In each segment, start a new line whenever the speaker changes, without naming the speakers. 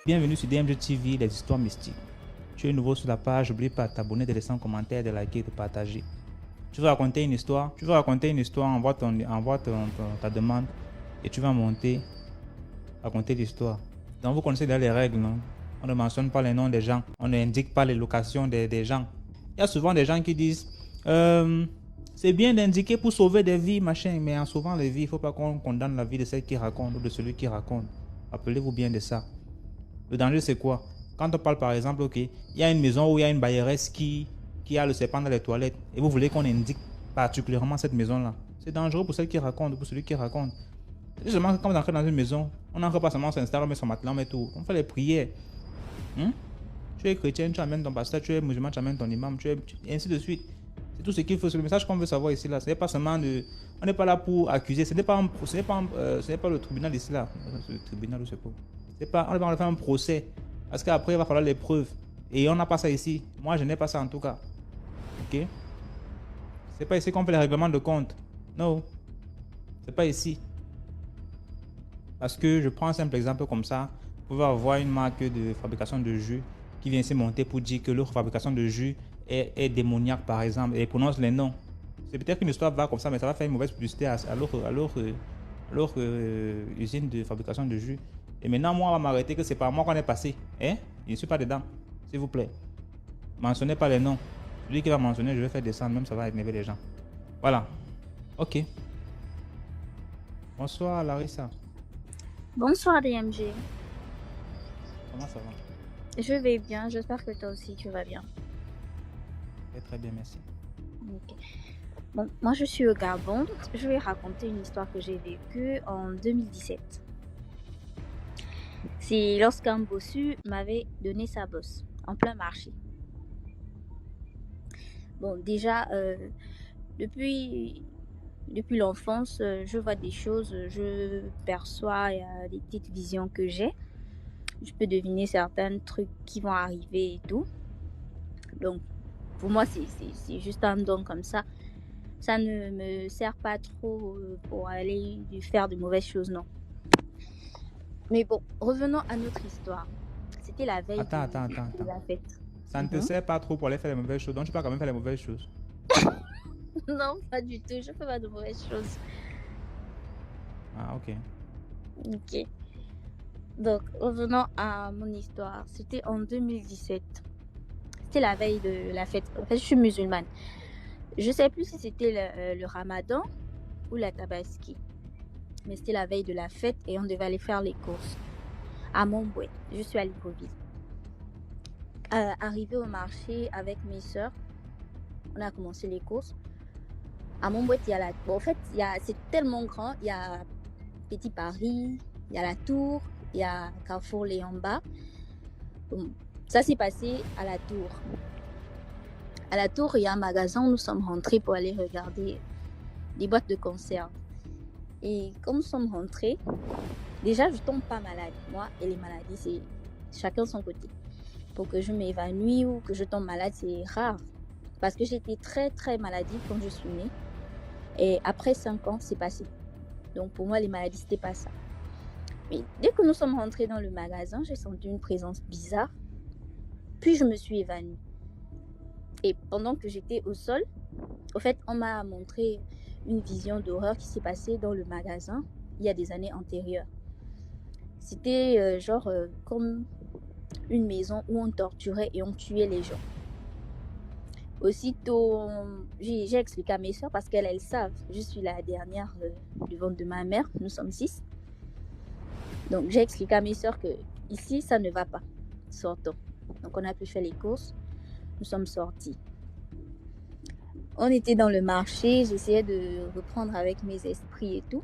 Bienvenue sur DMG TV, les histoires mystiques. Tu es nouveau sur la page, n'oublie pas de t'abonner, de laisser un commentaire, de liker et de partager. Tu veux raconter une histoire? Envoie ta demande et tu vas raconter l'histoire. Donc vous connaissez déjà les règles, non? On ne mentionne pas les noms des gens, on n'indique pas les locations des gens. Il y a souvent des gens qui disent c'est bien d'indiquer pour sauver des vies, machin, mais en sauvant les vies, il ne faut pas qu'on condamne la vie de celle qui raconte ou de celui qui raconte. Rappelez-vous bien de ça. Le danger, c'est quoi? Quand on parle, par exemple, ok, il y a une maison où il y a une bailleresse qui a le serpent dans les toilettes et vous voulez qu'on indique particulièrement cette maison-là. C'est dangereux pour celle qui raconte, pour celui qui raconte. C'est seulement quand vous entrez dans une maison, on n'entre pas seulement s'installer, on met son matelas, on met tout. On fait les prières. Tu es chrétien, tu amènes ton pasteur, tu es musulman, tu amènes ton imam, et ainsi de suite. C'est tout ce qu'il faut. C'est le message qu'on veut savoir ici là. Ce n'est pas seulement de. On n'est pas là pour accuser. Ce n'est pas le tribunal ici là. Le tribunal, je sais pas. On n'est pas là pour faire un procès. Parce qu'après, il va falloir les preuves. Et on n'a pas ça ici. Moi, je n'ai pas ça en tout cas. Ok? C'est pas ici qu'on fait les règlements de compte. Non. C'est pas ici. Parce que je prends un simple exemple comme ça. Vous pouvez avoir une marque de fabrication de jus qui vient ici monter pour dire que leur fabrication de jus est démoniaque par exemple et prononce les noms. C'est peut-être qu'une histoire va comme ça, mais ça va faire une mauvaise publicité à leur usine de fabrication de jus. Et maintenant, moi, on va m'arrêter que c'est par moi qu'on est passé. Hein? Je ne suis pas dedans. S'il vous plaît. Mentionnez pas les noms. Celui qui va mentionner, je vais faire descendre, même ça va énerver les gens. Voilà. Ok. Bonsoir Larissa.
Bonsoir DMG.
Comment ça va?
Je vais bien, j'espère que toi aussi tu vas bien.
Très bien, merci.
Okay. Bon, moi je suis au Gabon, je vais raconter une histoire que j'ai vécue en 2017. C'est lorsqu'un bossu m'avait donné sa bosse en plein marché. Bon, déjà, depuis l'enfance, je vois des choses, je perçois des petites visions que j'ai. Je peux deviner certains trucs qui vont arriver et tout. Donc, pour moi, c'est juste un don comme ça. Ça ne me sert pas trop pour aller faire de mauvaises choses, non. Mais bon, revenons à notre histoire. C'était la veille de la fête.
Ça ne te sert pas trop pour aller faire les mauvaises choses, donc tu peux quand même faire les mauvaises choses.
Non, pas du tout. Je fais pas de mauvaises choses.
Ah, ok.
Ok. Donc, revenons à mon histoire. C'était en 2017. C'était la veille de la fête. En fait, je suis musulmane. Je sais plus si c'était le Ramadan ou la Tabaski. Mais c'était la veille de la fête et on devait aller faire les courses à Montbouet. Je suis à Libreville. Arrivé au marché avec mes soeurs, on a commencé les courses. À Montbouet, il y a c'est tellement grand. Il y a Petit Paris, il y a la Tour, il y a Carrefour Léon-Bas. Bon, ça s'est passé à la Tour. À la Tour, il y a un magasin où nous sommes rentrés pour aller regarder des boîtes de conserve. Et comme nous sommes rentrés, déjà je tombe pas malade. Moi et les maladies, c'est chacun son côté. Pour que je m'évanouisse ou que je tombe malade, c'est rare. Parce que j'étais très très maladive quand je suis née. Et après 5 ans, c'est passé. Donc pour moi, les maladies, c'était pas ça. Mais dès que nous sommes rentrés dans le magasin, j'ai senti une présence bizarre. Puis je me suis évanouie. Et pendant que j'étais au sol, au fait, on m'a montré une vision d'horreur qui s'est passée dans le magasin il y a des années antérieures. C'était comme une maison où on torturait et on tuait les gens. Aussitôt, j'ai expliqué à mes soeurs parce qu'elles savent. Je suis la dernière du ventre de ma mère. Nous sommes 6. Donc, j'ai expliqué à mes soeurs que ici, ça ne va pas. Sortons. Donc, on a pu faire les courses. Nous sommes sortis. On était dans le marché. J'essayais de reprendre avec mes esprits et tout.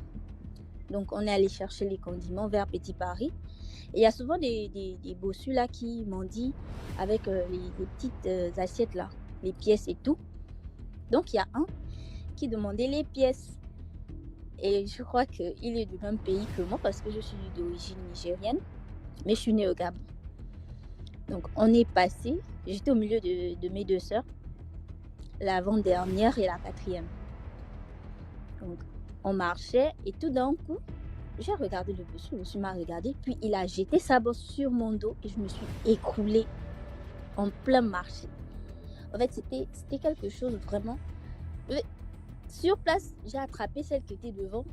Donc, on est allé chercher les condiments vers Petit Paris. Et il y a souvent des bossus là qui m'ont dit avec les petites assiettes là, les pièces et tout. Donc, il y a un qui demandait les pièces. Et je crois qu'il est du même pays que moi parce que je suis d'origine nigérienne. Mais je suis née au Gabon. Donc, on est passé. J'étais au milieu de mes 2 sœurs. L'avant-dernière et la 4e. Donc, On marchait et tout d'un coup, j'ai regardé le bossu m'a regardé, puis il a jeté sa bosse sur mon dos et je me suis écroulée en plein marché. En fait, c'était quelque chose vraiment. Sur place, j'ai attrapé celle qui était devant.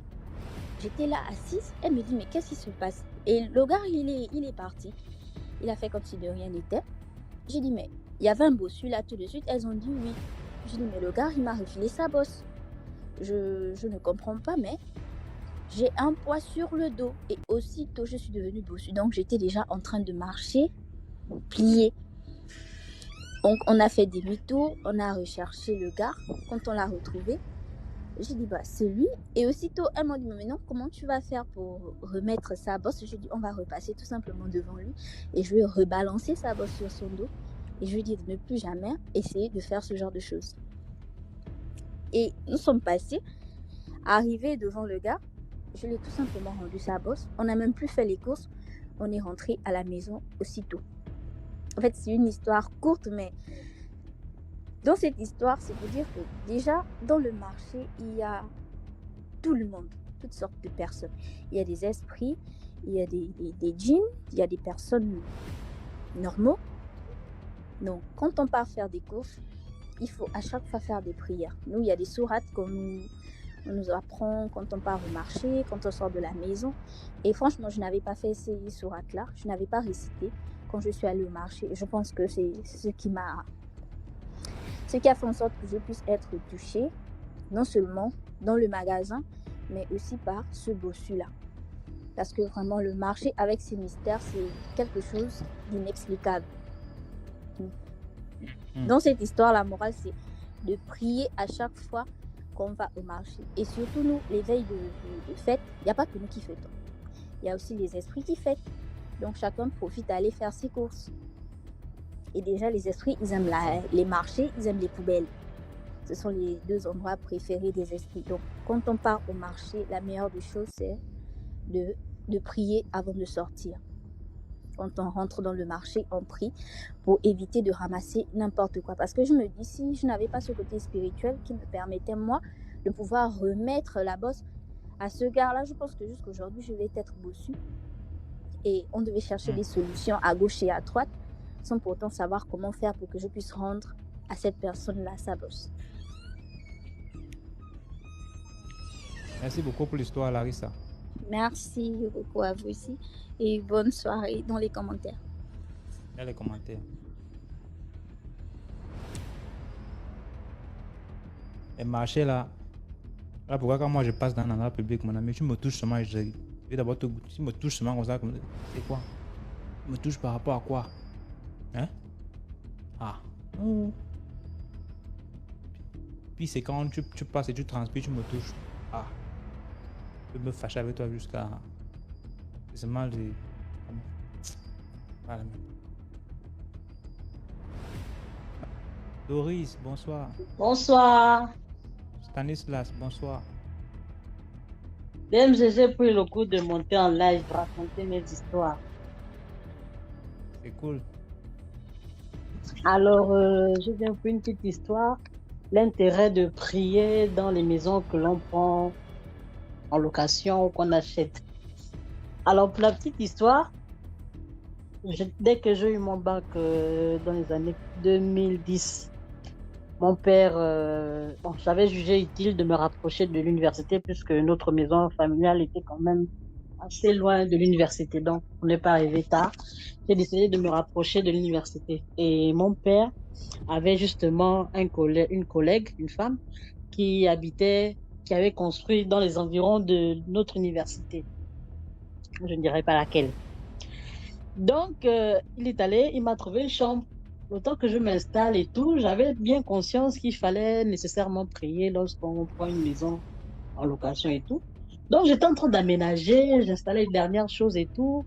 J'étais là assise. Elle me dit, mais qu'est-ce qui se passe? Et le gars, il est parti. Il a fait comme si de rien n'était. J'ai dit, mais il y avait un bossu là tout de suite. Elles ont dit oui. J'ai dit, mais le gars, il m'a refilé sa bosse. Je ne comprends pas, mais j'ai un poids sur le dos. Et aussitôt, je suis devenue bossu. Donc, j'étais déjà en train de marcher, plier. Donc, on a fait demi-tour. On a recherché le gars. Quand on l'a retrouvé, j'ai dit, bah, c'est lui. Et aussitôt, elle m'a dit, mais non, comment tu vas faire pour remettre sa bosse? J'ai dit, on va repasser tout simplement devant lui. Et je vais rebalancer sa bosse sur son dos. Et je lui ai dit de ne plus jamais essayer de faire ce genre de choses. Et nous sommes passés, arrivés devant le gars. Je lui ai tout simplement rendu sa bosse. On n'a même plus fait les courses. On est rentré à la maison aussitôt. En fait, c'est une histoire courte, mais dans cette histoire, c'est pour dire que déjà, dans le marché, il y a tout le monde, toutes sortes de personnes. Il y a des esprits, il y a des djinns, il y a des personnes normaux. Donc, quand on part faire des courses, il faut à chaque fois faire des prières. Nous, il y a des sourates qu'on nous apprend quand on part au marché, quand on sort de la maison. Et franchement, je n'avais pas fait ces sourates-là. Je n'avais pas récité quand je suis allée au marché. Je pense que c'est ce qui a fait en sorte que je puisse être touchée, non seulement dans le magasin, mais aussi par ce bossu-là. Parce que vraiment, le marché avec ses mystères, c'est quelque chose d'inexplicable. Dans cette histoire, la morale, c'est de prier à chaque fois qu'on va au marché. Et surtout, nous, les veilles de fête, il n'y a pas que nous qui fêtons. Il y a aussi les esprits qui fêtent. Donc, chacun profite d'aller faire ses courses. Et déjà, les esprits, ils aiment les marchés, ils aiment les poubelles. Ce sont les deux endroits préférés des esprits. Donc, quand on part au marché, la meilleure des choses, c'est de prier avant de sortir. Quand on rentre dans le marché, on prie pour éviter de ramasser n'importe quoi. Parce que je me dis, si je n'avais pas ce côté spirituel qui me permettait, moi, de pouvoir remettre la bosse à ce gars-là, je pense que jusqu'aujourd'hui, je vais être bossu. Et on devait chercher des solutions à gauche et à droite, sans pourtant savoir comment faire pour que je puisse rendre à cette personne-là sa bosse.
Merci beaucoup pour l'histoire, Larissa.
Merci beaucoup à vous aussi. Et bonne soirée dans les commentaires.
Dans les commentaires. Et marché là, pourquoi quand moi je passe dans un endroit public, mon ami, tu me touches seulement, je vais d'abord tu me touches seulement comme ça, c'est quoi? Tu me touches par rapport à quoi? Hein? Ah. Puis c'est quand tu passes et tu transpires, tu me touches. Ah. Je peux me fâcher avec toi jusqu'à... C'est mal de... Voilà. Doris, bonsoir.
Bonsoir.
Stanislas, bonsoir.
Même j'ai pris le coup de monter en live pour raconter mes histoires.
C'est cool.
Alors, je viens pour une petite histoire. L'intérêt de prier dans les maisons que l'on prend en location ou qu'on achète. Alors, pour la petite histoire, dès que j'ai eu mon bac dans les années 2010, mon père, j'avais jugé utile de me rapprocher de l'université puisque notre maison familiale était quand même assez loin de l'université. Donc, on n'est pas arrivé tard. J'ai décidé de me rapprocher de l'université. Et mon père avait justement une collègue, une femme, qui avait construit dans les environs de notre université. Je ne dirais pas laquelle. Donc, il est allé, il m'a trouvé une chambre. Autant que je m'installe et tout, j'avais bien conscience qu'il fallait nécessairement prier lorsqu'on prend une maison en location et tout. Donc, j'étais en train d'aménager, j'installais les dernières choses et tout.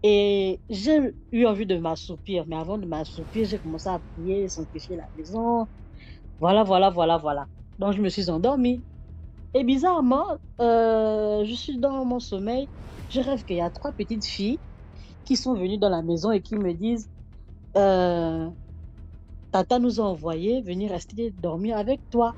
Et j'ai eu envie de m'assoupir. Mais avant de m'assoupir, j'ai commencé à prier, sanctifier la maison. Voilà. Donc, je me suis endormie. Et bizarrement, je suis dans mon sommeil. Je rêve qu'il y a 3 petites filles qui sont venues dans la maison et qui me disent Tata nous a envoyé venir rester dormir avec toi.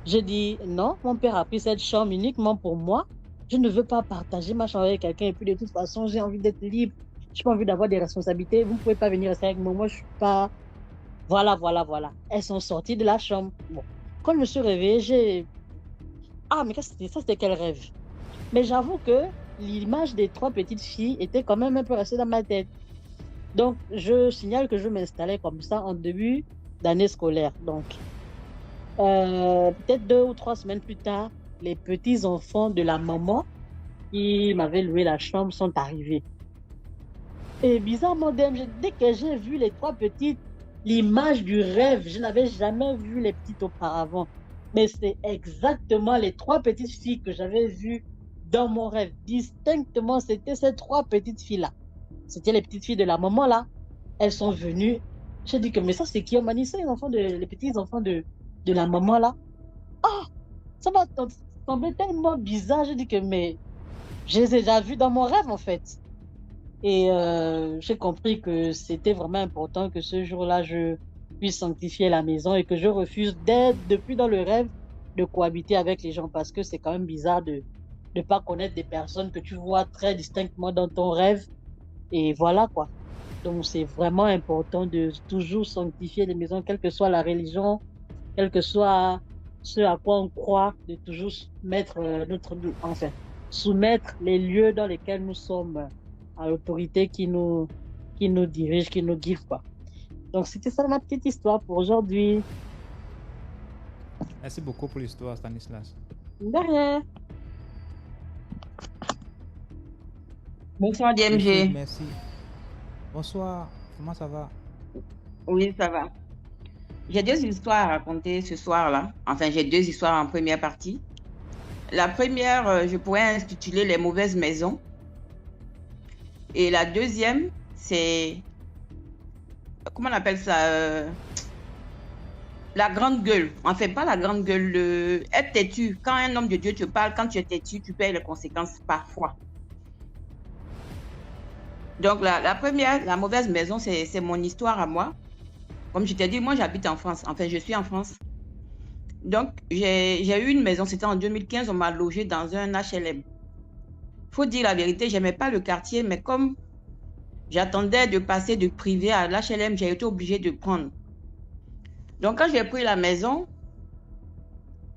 J'ai dit non, mon père a pris cette chambre uniquement pour moi. Je ne veux pas partager ma chambre avec quelqu'un. Et puis de toute façon, j'ai envie d'être libre. Je n'ai pas envie d'avoir des responsabilités. Vous ne pouvez pas venir rester avec moi. Moi, je ne suis pas. Voilà, voilà, voilà. Elles sont sorties de la chambre. Bon. Quand je me suis réveillée, j'ai. Ah, mais c'était quel rêve? Mais j'avoue que l'image des trois petites filles était quand même un peu restée dans ma tête. Donc, je signale que je m'installais comme ça en début d'année scolaire. Donc, peut-être 2 ou 3 semaines plus tard, les petits-enfants de la maman qui m'avaient loué la chambre sont arrivés. Et bizarrement, dès que j'ai vu les trois petites, l'image du rêve, je n'avais jamais vu les petites auparavant. Mais c'est exactement les trois petites filles que j'avais vues dans mon rêve. Distinctement, c'était ces trois petites filles-là. C'était les petites filles de la maman là. Elles sont venues. J'ai dit que, mais ça, c'est qui? On m'a dit ça, les petits-enfants de la maman là. Ah, ça m'a semblé tellement bizarre. J'ai dit que, mais je les ai déjà vus dans mon rêve en fait. Et j'ai compris que c'était vraiment important que ce jour-là, je puisse sanctifier la maison et que je refuse depuis dans le rêve de cohabiter avec les gens parce que c'est quand même bizarre de ne pas connaître des personnes que tu vois très distinctement dans ton rêve. Et voilà quoi. Donc c'est vraiment important de toujours sanctifier les maisons, quelle que soit la religion, quel que soit ce à quoi on croit, de toujours mettre soumettre les lieux dans lesquels nous sommes à l'autorité qui nous dirige, qui nous guide, quoi. Donc, c'était ça ma petite histoire pour aujourd'hui.
Merci beaucoup pour l'histoire, Stanislas.
De rien.
Bonsoir DMG.
Merci. Bonsoir, comment ça va?
Oui, ça va. J'ai 2 histoires à raconter ce soir-là. Enfin, j'ai 2 histoires en première partie. La première, je pourrais intituler Les mauvaises maisons. Et la deuxième, c'est... Comment on appelle ça? La grande gueule. Enfin, pas la grande gueule. Être têtu. Quand un homme de Dieu te parle, quand tu es têtu, tu payes les conséquences parfois. Donc, la première, la mauvaise maison, c'est mon histoire à moi. Comme je t'ai dit, moi, j'habite en France. Enfin, je suis en France. Donc, j'ai eu une maison. C'était en 2015. On m'a logé dans un HLM. Faut dire la vérité, j'aimais pas le quartier, mais comme j'attendais de passer du privé à l'HLM, j'ai été obligée de prendre. Donc, quand j'ai pris la maison,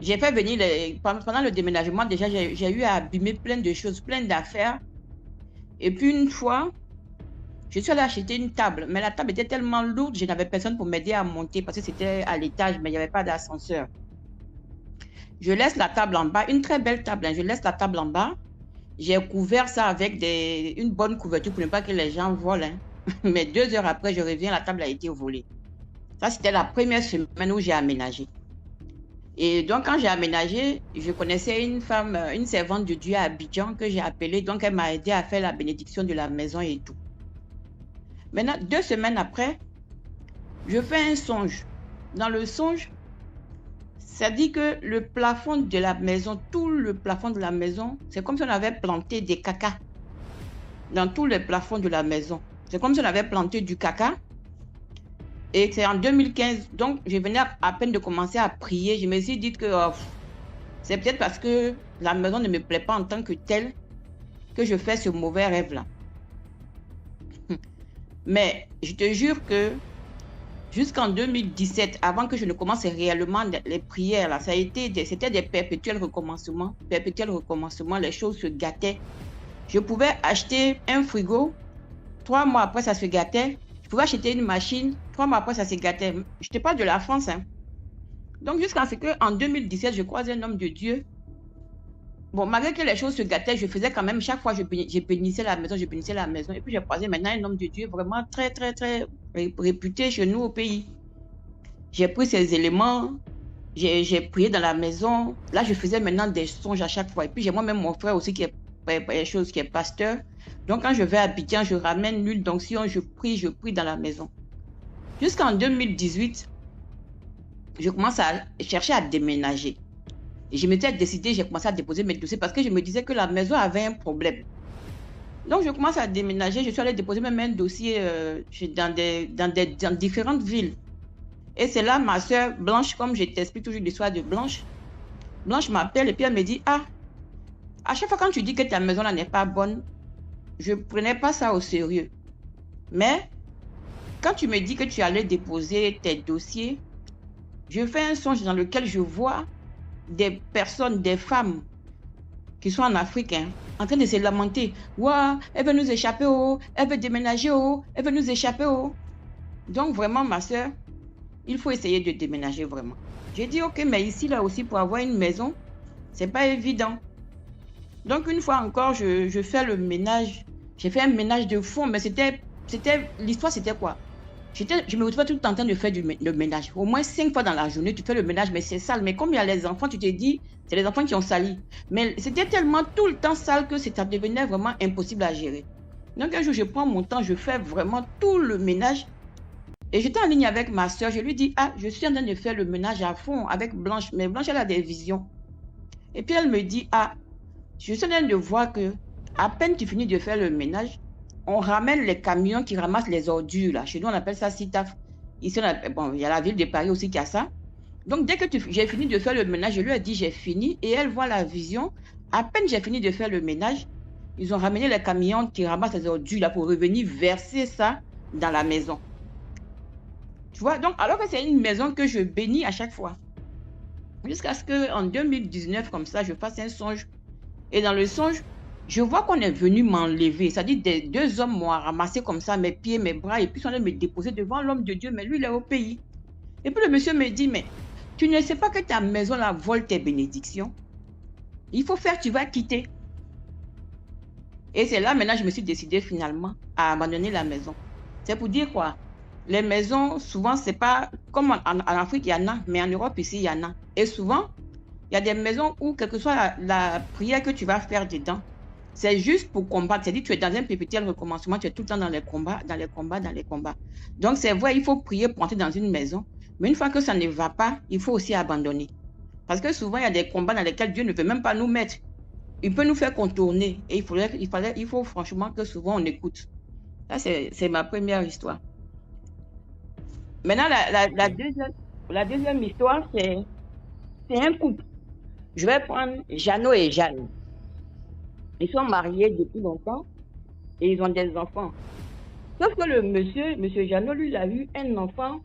j'ai fait venir, pendant le déménagement, déjà, j'ai eu à abîmer plein de choses, plein d'affaires. Et puis, une fois, je suis allée acheter une table, mais la table était tellement lourde, je n'avais personne pour m'aider à monter parce que c'était à l'étage, mais il n'y avait pas d'ascenseur. Je laisse la table en bas, une très belle table, hein, je laisse la table en bas. J'ai couvert ça avec une bonne couverture pour ne pas que les gens volent. Hein. Mais 2 heures après, je reviens, la table a été volée. Ça, c'était la première semaine où j'ai aménagé. Et donc, quand j'ai aménagé, je connaissais une femme, une servante de Dieu à Abidjan que j'ai appelée. Donc, elle m'a aidé à faire la bénédiction de la maison et tout. Maintenant, 2 semaines après, je fais un songe. Dans le songe, ça dit que le plafond de la maison, tout le plafond de la maison, c'est comme si on avait planté des caca dans tout le plafond de la maison. C'est comme si on avait planté du caca. Et c'est en 2015, donc je venais à peine de commencer à prier. Je me suis dit que c'est peut-être parce que la maison ne me plaît pas en tant que telle que je fais ce mauvais rêve-là. Mais je te jure que jusqu'en 2017, avant que je ne commence réellement les prières, là, c'était des perpétuels recommencements. Les choses se gâtaient. Je pouvais acheter un frigo, 3 mois après, ça se gâtait. Je pouvais acheter une machine, 3 mois après, ça se gâtait. Je ne te parle de la France. Hein. Donc, jusqu'à ce qu'en 2017, je croise un homme de Dieu. Bon, malgré que les choses se gâtaient, je faisais quand même, chaque fois, je bénissais la maison. Et puis, j'ai croisé maintenant un homme de Dieu vraiment très, très, très réputé chez nous au pays. J'ai pris ces éléments, j'ai prié dans la maison. Là, je faisais maintenant des songes à chaque fois. Et puis, j'ai moi-même mon frère aussi qui est pasteur. Donc, quand je vais à Abidjan, je ramène l'huile d'onction, je prie dans la maison. Jusqu'en 2018, je commence à chercher à déménager. Et je m'étais décidée, j'ai commencé à déposer mes dossiers parce que je me disais que la maison avait un problème. Donc, je commence à déménager. Je suis allée déposer même un dossier dans différentes villes. Et c'est là ma soeur Blanche, comme je t'explique toujours l'histoire de Blanche, Blanche m'appelle et puis elle me dit, ah, à chaque fois quand tu dis que ta maison là n'est pas bonne, je ne prenais pas ça au sérieux. Mais quand tu me dis que tu allais déposer tes dossiers, je fais un songe dans lequel je vois des personnes, des femmes qui sont en Afrique, hein, en train de se lamenter. Ouah, elle veut nous échapper, oh, elle veut déménager, oh, elle veut nous échapper, oh. Donc vraiment, ma soeur, il faut essayer de déménager vraiment. J'ai dit, ok, mais ici, là aussi, pour avoir une maison, c'est pas évident. Donc, une fois encore, je fais le ménage. J'ai fait un ménage de fond, mais l'histoire, c'était quoi? Je me retrouvais tout le temps en train de faire le ménage. Au moins 5 fois dans la journée, tu fais le ménage, mais c'est sale. Mais comme il y a les enfants, tu te dis, c'est les enfants qui ont sali. Mais c'était tellement tout le temps sale que ça devenait vraiment impossible à gérer. Donc, un jour, je prends mon temps, je fais vraiment tout le ménage. Et j'étais en ligne avec ma soeur, je lui dis, ah, je suis en train de faire le ménage à fond avec Blanche, mais Blanche, elle a des visions. Et puis elle me dit, ah, je suis en train de voir que à peine tu finis de faire le ménage, on ramène les camions qui ramassent les ordures, là. Chez nous, on appelle ça CITAF. Ici, bon, il y a la ville de Paris aussi qui a ça. Donc, dès que j'ai fini de faire le ménage, je lui ai dit, j'ai fini, et elle voit la vision. À peine j'ai fini de faire le ménage, ils ont ramené les camions qui ramassent les ordures, là, pour revenir verser ça dans la maison. Tu vois, donc, alors que c'est une maison que je bénis à chaque fois. Jusqu'à ce qu'en 2019, comme ça, je fasse un songe. Et dans le songe, je vois qu'on est venu m'enlever. C'est-à-dire, deux hommes m'ont ramassé comme ça, mes pieds, mes bras, et puis ils sont allés me déposer devant l'homme de Dieu, mais lui, il est au pays. Et puis le monsieur me dit, mais tu ne sais pas que ta maison, là, vole tes bénédictions? Il faut faire, tu vas quitter. Et c'est là, maintenant, je me suis décidé finalement à abandonner la maison. C'est pour dire quoi? Les maisons, souvent, c'est pas comme en Afrique, il y en a, mais en Europe, ici, il y en a. Et souvent, il y a des maisons où, quelle que soit la prière que tu vas faire dedans, c'est juste pour combattre. C'est-à-dire, tu es dans un perpétuel recommencement, tu es tout le temps dans les combats, dans les combats, dans les combats. Donc, c'est vrai, il faut prier pour entrer dans une maison. Mais une fois que ça ne va pas, il faut aussi abandonner. Parce que souvent, il y a des combats dans lesquels Dieu ne veut même pas nous mettre. Il peut nous faire contourner. Et il faut franchement que souvent on écoute. Ça, c'est ma première histoire. Maintenant, la deuxième histoire, c'est un couple. Je vais prendre Jeannot et Jeanne. Ils sont mariés depuis longtemps et ils ont des enfants. Sauf que le monsieur Jeannot, lui, il a eu un enfant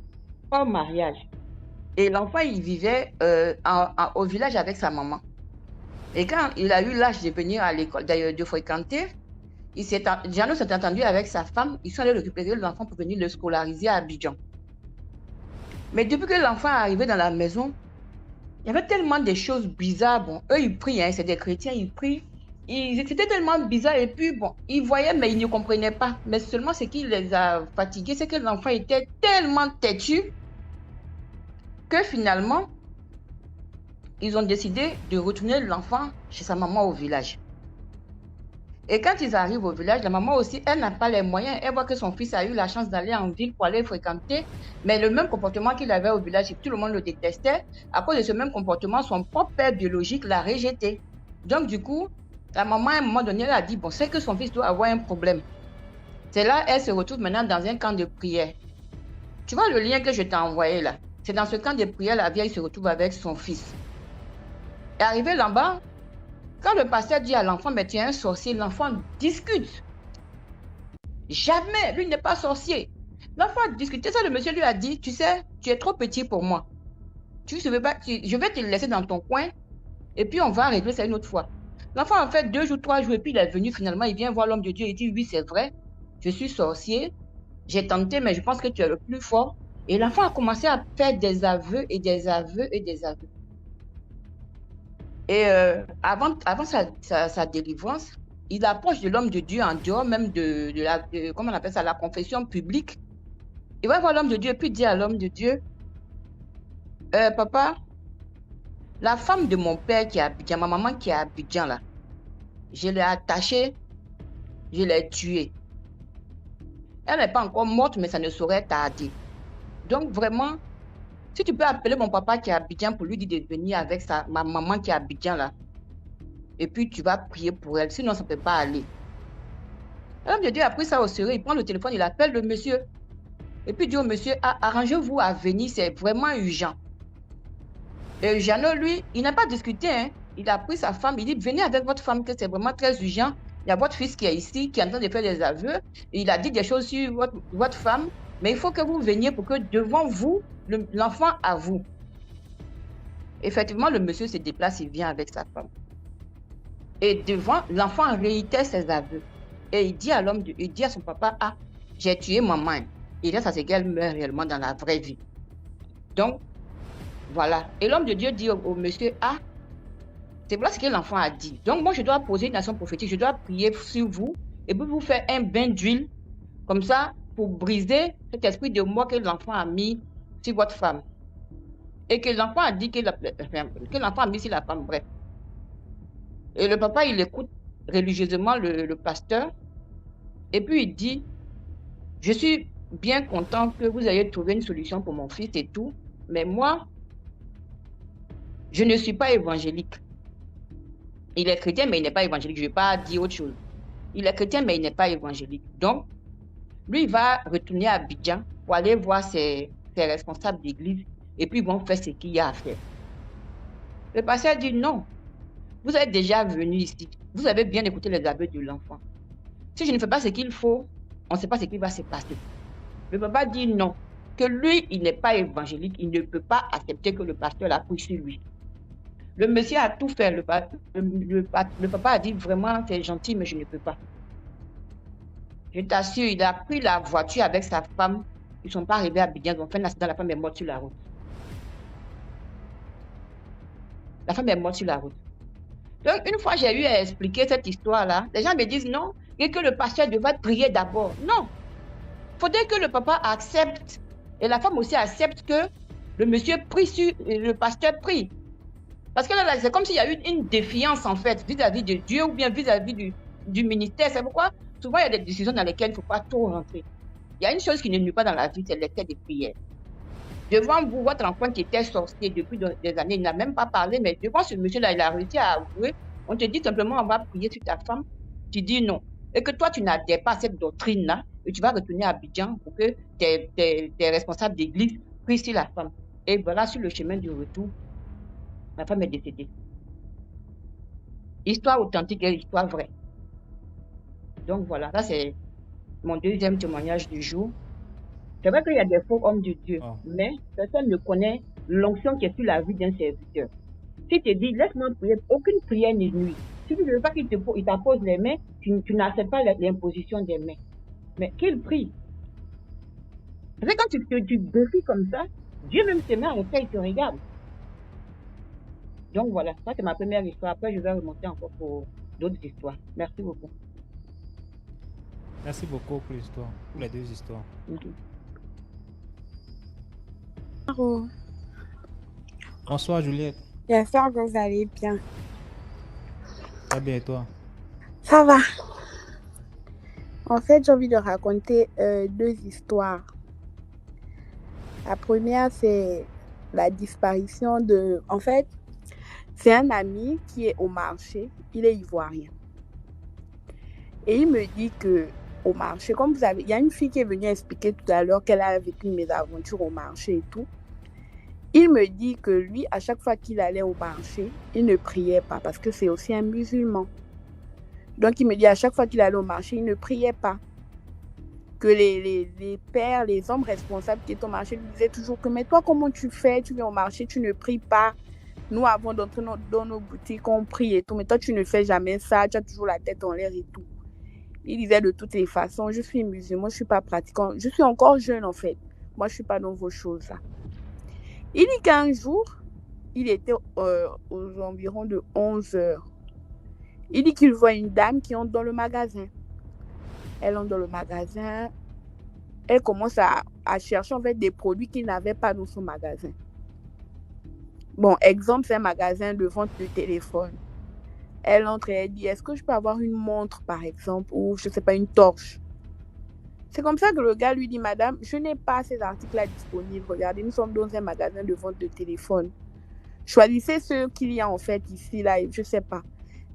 hors mariage. Et l'enfant, il vivait au village avec sa maman. Et quand il a eu l'âge de venir à l'école, d'ailleurs de fréquenter, Jeannot s'est entendu avec sa femme. Ils sont allés récupérer l'enfant pour venir le scolariser à Abidjan. Mais depuis que l'enfant est arrivé dans la maison, il y avait tellement de choses bizarres. Bon, eux, ils prient, hein, c'est des chrétiens, ils prient. C'était tellement bizarre. Et puis, bon, ils voyaient, mais ils ne comprenaient pas. Mais seulement ce qui les a fatigués, c'est que l'enfant était tellement têtu que finalement, ils ont décidé de retourner l'enfant chez sa maman au village. Et quand ils arrivent au village, la maman aussi, elle n'a pas les moyens. Elle voit que son fils a eu la chance d'aller en ville pour aller fréquenter. Mais le même comportement qu'il avait au village, tout le monde le détestait. À cause de ce même comportement, son propre père biologique l'a rejeté. Donc du coup, la maman, à un moment donné, elle a dit, bon, c'est que son fils doit avoir un problème. C'est là, elle se retrouve maintenant dans un camp de prière. Tu vois le lien que je t'ai envoyé là? C'est dans ce camp de prière, la vieille se retrouve avec son fils. Et arrivé là-bas, quand le pasteur dit à l'enfant, mais tu es un sorcier, l'enfant discute. Jamais, lui n'est pas sorcier. L'enfant a discuté, ça le monsieur lui a dit, tu sais, tu es trop petit pour moi. Je vais te laisser dans ton coin et puis on va régler ça une autre fois. L'enfant a fait 2 jours, 3 jours et puis il est venu finalement, il vient voir l'homme de Dieu, il dit, oui c'est vrai, je suis sorcier, j'ai tenté mais je pense que tu es le plus fort. Et l'enfant a commencé à faire des aveux et des aveux et des aveux. Et avant sa délivrance, il approche de l'homme de Dieu en dehors même de comment on appelle ça, la confession publique. Il va voir l'homme de Dieu et puis dit à l'homme de Dieu, papa, la femme de mon père qui est à Abidjan, ma maman qui est à Abidjan là, je l'ai attachée, je l'ai tuée. Elle n'est pas encore morte, mais ça ne saurait tarder. Donc vraiment, si tu peux appeler mon papa qui est à Abidjan pour lui dire de venir avec ma maman qui est à Abidjan là, et puis tu vas prier pour elle, sinon ça ne peut pas aller. L'homme de Dieu a pris ça au sérieux, il prend le téléphone, il appelle le monsieur. Et puis il dit au monsieur, arrangez-vous à venir, c'est vraiment urgent. Et Jeannot, lui, il n'a pas discuté. Hein. Il a pris sa femme, il dit, venez avec votre femme, que c'est vraiment très urgent. Il y a votre fils qui est ici, qui est en train de faire des aveux. Et il a dit des choses sur votre femme, mais il faut que vous veniez pour que devant vous, l'enfant à vous. Effectivement, le monsieur se déplace, il vient avec sa femme. Et devant, l'enfant réitère ses aveux. Et il dit à l'homme, il dit à son papa, ah, j'ai tué maman. Il reste à ce qu'elle meurt réellement dans la vraie vie. Donc, voilà. Et l'homme de Dieu dit au monsieur, ah, c'est voilà ce que l'enfant a dit. Donc, moi, je dois poser une action prophétique, je dois prier sur vous et puis vous faire un bain d'huile, comme ça, pour briser cet esprit de mort que l'enfant a mis sur votre femme. Et que l'enfant a dit que l'enfant a mis sur la femme, bref. Et le papa, il écoute religieusement le pasteur. Et puis, il dit, je suis bien content que vous ayez trouvé une solution pour mon fils et tout. Mais moi, je ne suis pas évangélique. Il est chrétien, mais il n'est pas évangélique. Je ne vais pas dire autre chose. Il est chrétien, mais il n'est pas évangélique. Donc, lui, il va retourner à Abidjan pour aller voir ses responsables d'église. Et puis, ils vont faire ce qu'il y a à faire. Le pasteur dit non. Vous êtes déjà venu ici. Vous avez bien écouté les aveux de l'enfant. Si je ne fais pas ce qu'il faut, on ne sait pas ce qui va se passer. Le papa dit non. Que lui, il n'est pas évangélique. Il ne peut pas accepter que le pasteur l'a pris sur lui. Le monsieur a tout fait. Le papa a dit vraiment, c'est gentil, mais je ne peux pas. Je t'assure, il a pris la voiture avec sa femme. Ils ne sont pas arrivés à Abidjan. Ils ont fait un accident. La femme est morte sur la route. La femme est morte sur la route. Donc, une fois j'ai eu à expliquer cette histoire-là, les gens me disent non, et que le pasteur devait prier d'abord. Non. Il faudrait que le papa accepte, et la femme aussi accepte que le monsieur prie sur, le pasteur prie. Parce que là, c'est comme s'il y a eu une défiance, en fait, vis-à-vis de Dieu ou bien vis-à-vis du ministère. C'est pourquoi, souvent, il y a des décisions dans lesquelles il ne faut pas trop rentrer. Il y a une chose qui ne nuit pas dans la vie, c'est l'état de prière. Devant vous, votre enfant qui était sorcier depuis des années, il n'a même pas parlé, mais devant ce monsieur-là, il a réussi à avouer. On te dit simplement, on va prier sur ta femme. Tu dis non. Et que toi, tu n'adhères pas à cette doctrine-là, et tu vas retourner à Abidjan pour que tes responsables d'église prient sur la femme. Et voilà, sur le chemin du retour, la femme est décédée. Histoire authentique et histoire vraie. Donc voilà, ça c'est mon deuxième témoignage du jour. C'est vrai qu'il y a des faux hommes de Dieu, mais personne ne connaît l'onction qui est sur la vie d'un serviteur. Si tu te dis, laisse-moi prier, aucune prière n'est nuit. Si tu ne veux pas qu'il t'impose les mains, tu n'acceptes pas l'imposition des mains. Mais qu'il prie. C'est vrai, quand tu défies comme ça, Dieu même se met à refaire, il te regarde. Donc voilà, ça c'est ma première histoire. Après, je vais remonter encore pour d'autres histoires. Merci beaucoup.
Merci beaucoup pour l'histoire, pour les deux histoires.
Bonjour.
Bonsoir Juliette.
J'espère que vous allez bien.
Ça va bien et toi?
Ça va. En fait, j'ai envie de raconter deux histoires. La première, c'est la disparition de... En fait, c'est un ami qui est au marché. Il est ivoirien. Et il me dit que au marché, comme vous savez, il y a une fille qui est venue expliquer tout à l'heure qu'elle a vécu une mésaventure au marché et tout. Il me dit que lui, à chaque fois qu'il allait au marché, il ne priait pas parce que c'est aussi un musulman. Donc, il me dit à chaque fois qu'il allait au marché, il ne priait pas. Que les pères, les hommes responsables qui étaient au marché lui disaient toujours que « Mais toi, comment tu fais? Tu viens au marché, tu ne pries pas. Nous, avant d'entrer dans nos boutiques, on prie et tout. Mais toi, tu ne fais jamais ça. Tu as toujours la tête en l'air et tout. » Il disait de toutes les façons, je suis musulman, je ne suis pas pratiquant. Je suis encore jeune en fait. Moi, je ne suis pas dans vos choses là. Il dit qu'un jour, il était aux environs de 11 heures. Il dit qu'il voit une dame qui entre dans le magasin. Elle entre dans le magasin. Elle commence à chercher en fait des produits qu'il n'avait pas dans son magasin. Bon, exemple, c'est un magasin de vente de téléphone. Elle entre et elle dit, est-ce que je peux avoir une montre, par exemple, ou je ne sais pas, une torche? C'est comme ça que le gars lui dit, madame, je n'ai pas ces articles-là disponibles. Regardez, nous sommes dans un magasin de vente de téléphone. Choisissez ceux qu'il y a en fait ici, là, je ne sais pas.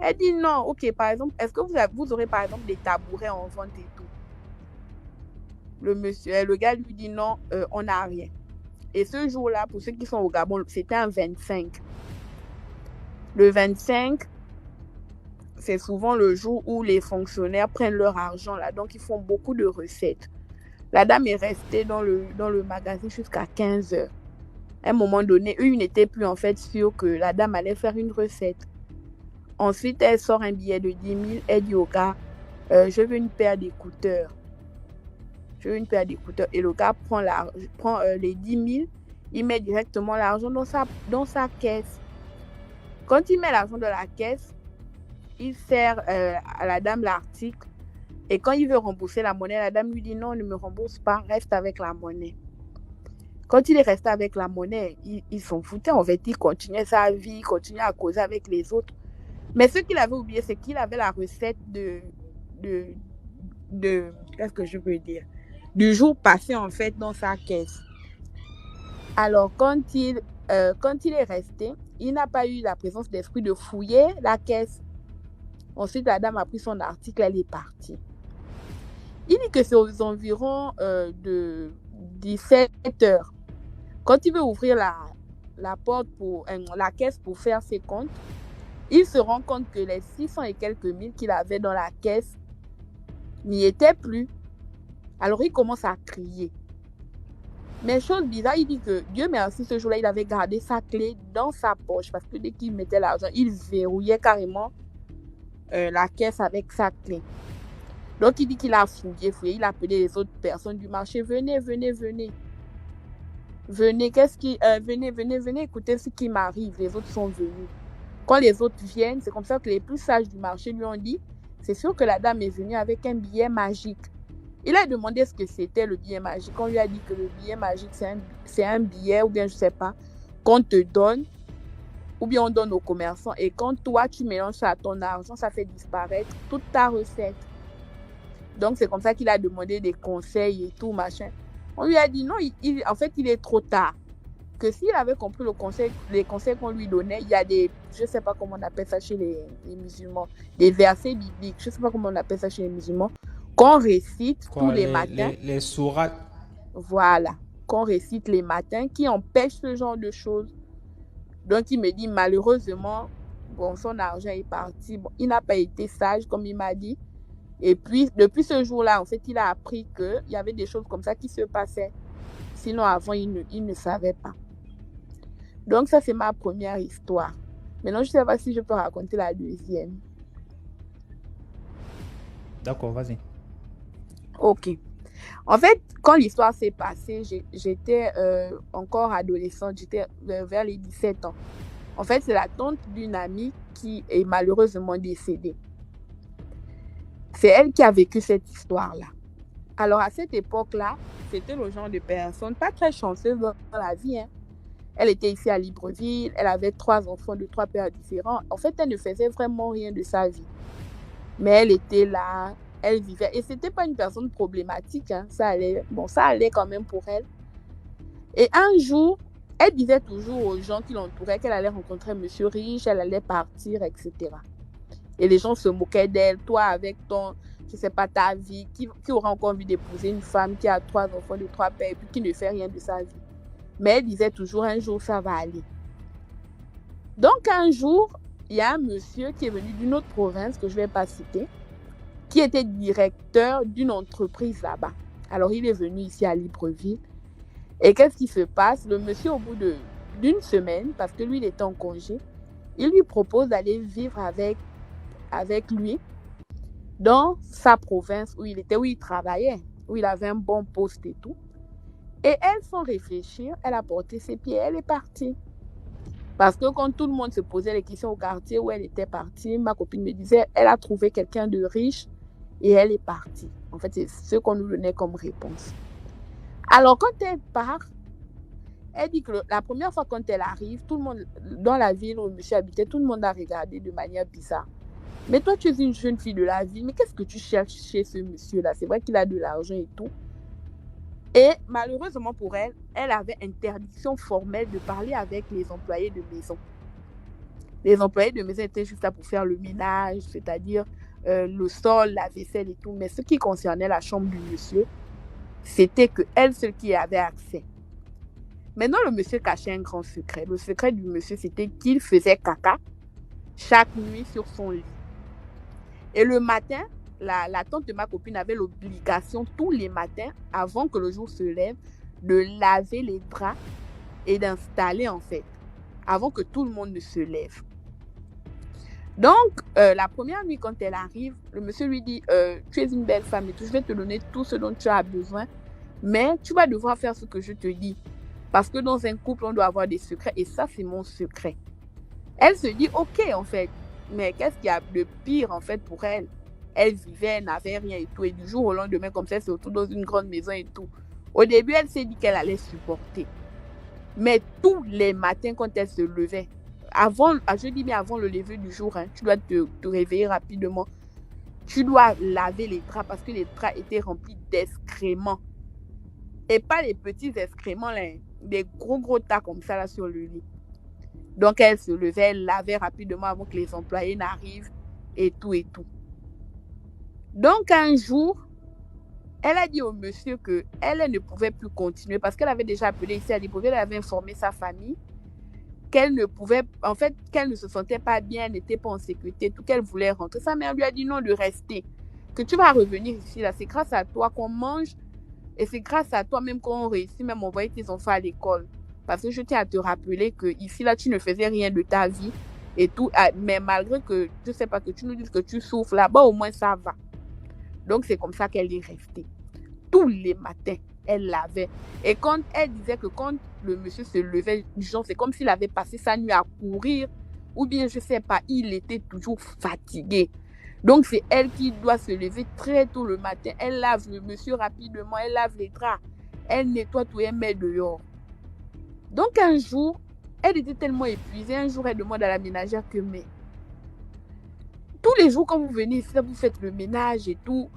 Elle dit non, ok, par exemple, est-ce que vous aurez par exemple des tabourets en vente et tout? Le gars lui dit non, on n'a rien. Et ce jour-là, pour ceux qui sont au Gabon, c'était un 25. Le 25, c'est souvent le jour où les fonctionnaires prennent leur argent là, donc ils font beaucoup de recettes. La dame est restée dans le magasin jusqu'à 15 heures. À un moment donné, eux, ils n'étaient plus en fait sûrs que la dame allait faire une recette. Ensuite, elle sort un billet de 10 000, elle dit au gars, je veux une paire d'écouteurs. Et le gars prend les 10 000, il met directement l'argent dans sa caisse. Quand il met l'argent dans la caisse, il sert à la dame l'article. Et quand il veut rembourser la monnaie, la dame lui dit non, ne me rembourse pas, reste avec la monnaie. Quand il est resté avec la monnaie, ils s'en foutaient. En fait, il continuait sa vie, il continuait à causer avec les autres. Mais ce qu'il avait oublié, c'est qu'il avait la recette qu'est-ce que je peux dire, du jour passé en fait dans sa caisse. Alors quand il est resté, il n'a pas eu la présence d'esprit de fouiller la caisse. Ensuite, la dame a pris son article, elle est partie. Il dit que c'est aux environs de 17 heures. Quand il veut ouvrir la porte pour la caisse pour faire ses comptes, il se rend compte que les 600 et quelques mille qu'il avait dans la caisse n'y étaient plus. Alors il commence à crier. Mais chose bizarre, il dit que Dieu merci, ce jour-là, il avait gardé sa clé dans sa poche parce que dès qu'il mettait l'argent, il verrouillait carrément la caisse avec sa clé. Donc il dit qu'il a fouillé, il a appelé les autres personnes du marché, venez, écoutez ce qui m'arrive. Les autres sont venus. Quand les autres viennent, c'est comme ça que les plus sages du marché lui ont dit, c'est sûr que la dame est venue avec un billet magique. Il a demandé ce que c'était le billet magique. On lui a dit que le billet magique, c'est un billet, ou bien je ne sais pas, qu'on te donne, ou bien on donne aux commerçants. Et quand toi, tu mélanges ça à ton argent, ça fait disparaître toute ta recette. Donc, c'est comme ça qu'il a demandé des conseils et tout, machin. On lui a dit non, en fait, il est trop tard. Que s'il avait compris les conseils qu'on lui donnait, il y a des, je ne sais pas comment on appelle ça chez les musulmans, des versets bibliques, je ne sais pas comment on appelle ça chez les musulmans, qu'on récite tous les matins.
Les sourates.
Voilà, qu'on récite les matins, qui empêchent ce genre de choses. Donc, il me dit, malheureusement, bon, son argent est parti. Bon, il n'a pas été sage, comme il m'a dit. Et puis, depuis ce jour-là, en fait, il a appris qu'il y avait des choses comme ça qui se passaient. Sinon, avant, il ne savait pas. Donc, ça, c'est ma première histoire. Maintenant, je ne sais pas si je peux raconter la deuxième.
D'accord, vas-y.
Ok. En fait, quand l'histoire s'est passée, j'étais encore adolescente, j'étais vers les 17 ans. En fait, c'est la tante d'une amie qui est malheureusement décédée. C'est elle qui a vécu cette histoire-là. Alors, à cette époque-là, c'était le genre de personne pas très chanceuse dans la vie. Hein. Elle était ici à Libreville, elle avait 3 enfants de 3 pères différents. En fait, elle ne faisait vraiment rien de sa vie. Mais elle était là, elle vivait. Et ce n'était pas une personne problématique. Hein. Ça allait quand même pour elle. Et un jour, elle disait toujours aux gens qui l'entouraient qu'elle allait rencontrer un monsieur riche, elle allait partir, etc. Et les gens se moquaient d'elle. Toi, avec ton, je ne sais pas, ta vie, qui aura encore envie d'épouser une femme qui a 3 enfants de 3 pères et puis qui ne fait rien de sa vie. Mais elle disait toujours, un jour, ça va aller. Donc, un jour, il y a un monsieur qui est venu d'une autre province, que je ne vais pas citer, qui était directeur d'une entreprise là-bas. Alors, il est venu ici à Libreville. Et qu'est-ce qui se passe? Le monsieur, au bout d'une semaine, parce que lui, il était en congé, il lui propose d'aller vivre avec lui dans sa province où il travaillait, où il avait un bon poste et tout. Et elle, sans réfléchir, elle a porté ses pieds, elle est partie. Parce que quand tout le monde se posait les questions au quartier où elle était partie, ma copine me disait, elle a trouvé quelqu'un de riche et elle est partie. En fait, c'est ce qu'on nous donnait comme réponse. Alors, quand elle part, elle dit que la première fois quand elle arrive, tout le monde, dans la ville où le monsieur habitait, tout le monde a regardé de manière bizarre. Mais toi, tu es une jeune fille de la ville, mais qu'est-ce que tu cherches chez ce monsieur-là? C'est vrai qu'il a de l'argent et tout. Et malheureusement pour elle, elle avait interdiction formelle de parler avec les employés de maison. Les employés de maison étaient juste là pour faire le ménage, c'est-à-dire le sol, la vaisselle et tout. Mais ce qui concernait la chambre du monsieur, c'était qu'elle seule qui avait accès. Maintenant, le monsieur cachait un grand secret. Le secret du monsieur, c'était qu'il faisait caca chaque nuit sur son lit. Et le matin, la tante de ma copine avait l'obligation tous les matins, avant que le jour se lève, de laver les draps et d'installer en fait, avant que tout le monde ne se lève. Donc, la première nuit, quand elle arrive, le monsieur lui dit, tu es une belle femme et tout, je vais te donner tout ce dont tu as besoin, mais tu vas devoir faire ce que je te dis. Parce que dans un couple, on doit avoir des secrets et ça, c'est mon secret. Elle se dit, ok, en fait, mais qu'est-ce qu'il y a de pire, en fait, pour elle? Elle vivait, elle n'avait rien et tout. Et du jour au lendemain, comme ça, elle se retrouve dans une grande maison et tout. Au début, elle s'est dit qu'elle allait supporter. Mais tous les matins, quand elle se levait, je dis bien avant le lever du jour, hein, tu dois te réveiller rapidement. Tu dois laver les draps parce que les draps étaient remplis d'excréments. Et pas les petits excréments, là, des gros tas comme ça là sur le lit. Donc, elle se levait, elle lavait rapidement avant que les employés n'arrivent et tout et tout. Donc, un jour, elle a dit au monsieur qu'elle ne pouvait plus continuer parce qu'elle avait déjà appelé ici à Libreville, elle avait informé sa famille qu'elle ne pouvait, en fait, qu'elle ne se sentait pas bien, elle n'était pas en sécurité, tout qu'elle voulait rentrer. Sa mère lui a dit non de rester, que tu vas revenir ici, là, c'est grâce à toi qu'on mange et c'est grâce à toi même qu'on réussit même à envoyer tes enfants à l'école. Parce que je tiens à te rappeler que ici, là, tu ne faisais rien de ta vie et tout, mais malgré que, je sais pas, que tu nous dises que tu souffres, là-bas, au moins, ça va. Donc, c'est comme ça qu'elle est restée. Tous les matins, elle lavait. Et quand elle disait que quand le monsieur se levait, genre, c'est comme s'il avait passé sa nuit à courir, ou bien, je sais pas, il était toujours fatigué. Donc, c'est elle qui doit se lever très tôt le matin. Elle lave le monsieur rapidement, elle lave les draps, elle nettoie tout et elle met dehors. Donc, un jour, elle était tellement épuisée. Un jour, elle demande à la ménagère que, mais tous les jours, quand vous venez ici, vous faites le ménage et tout,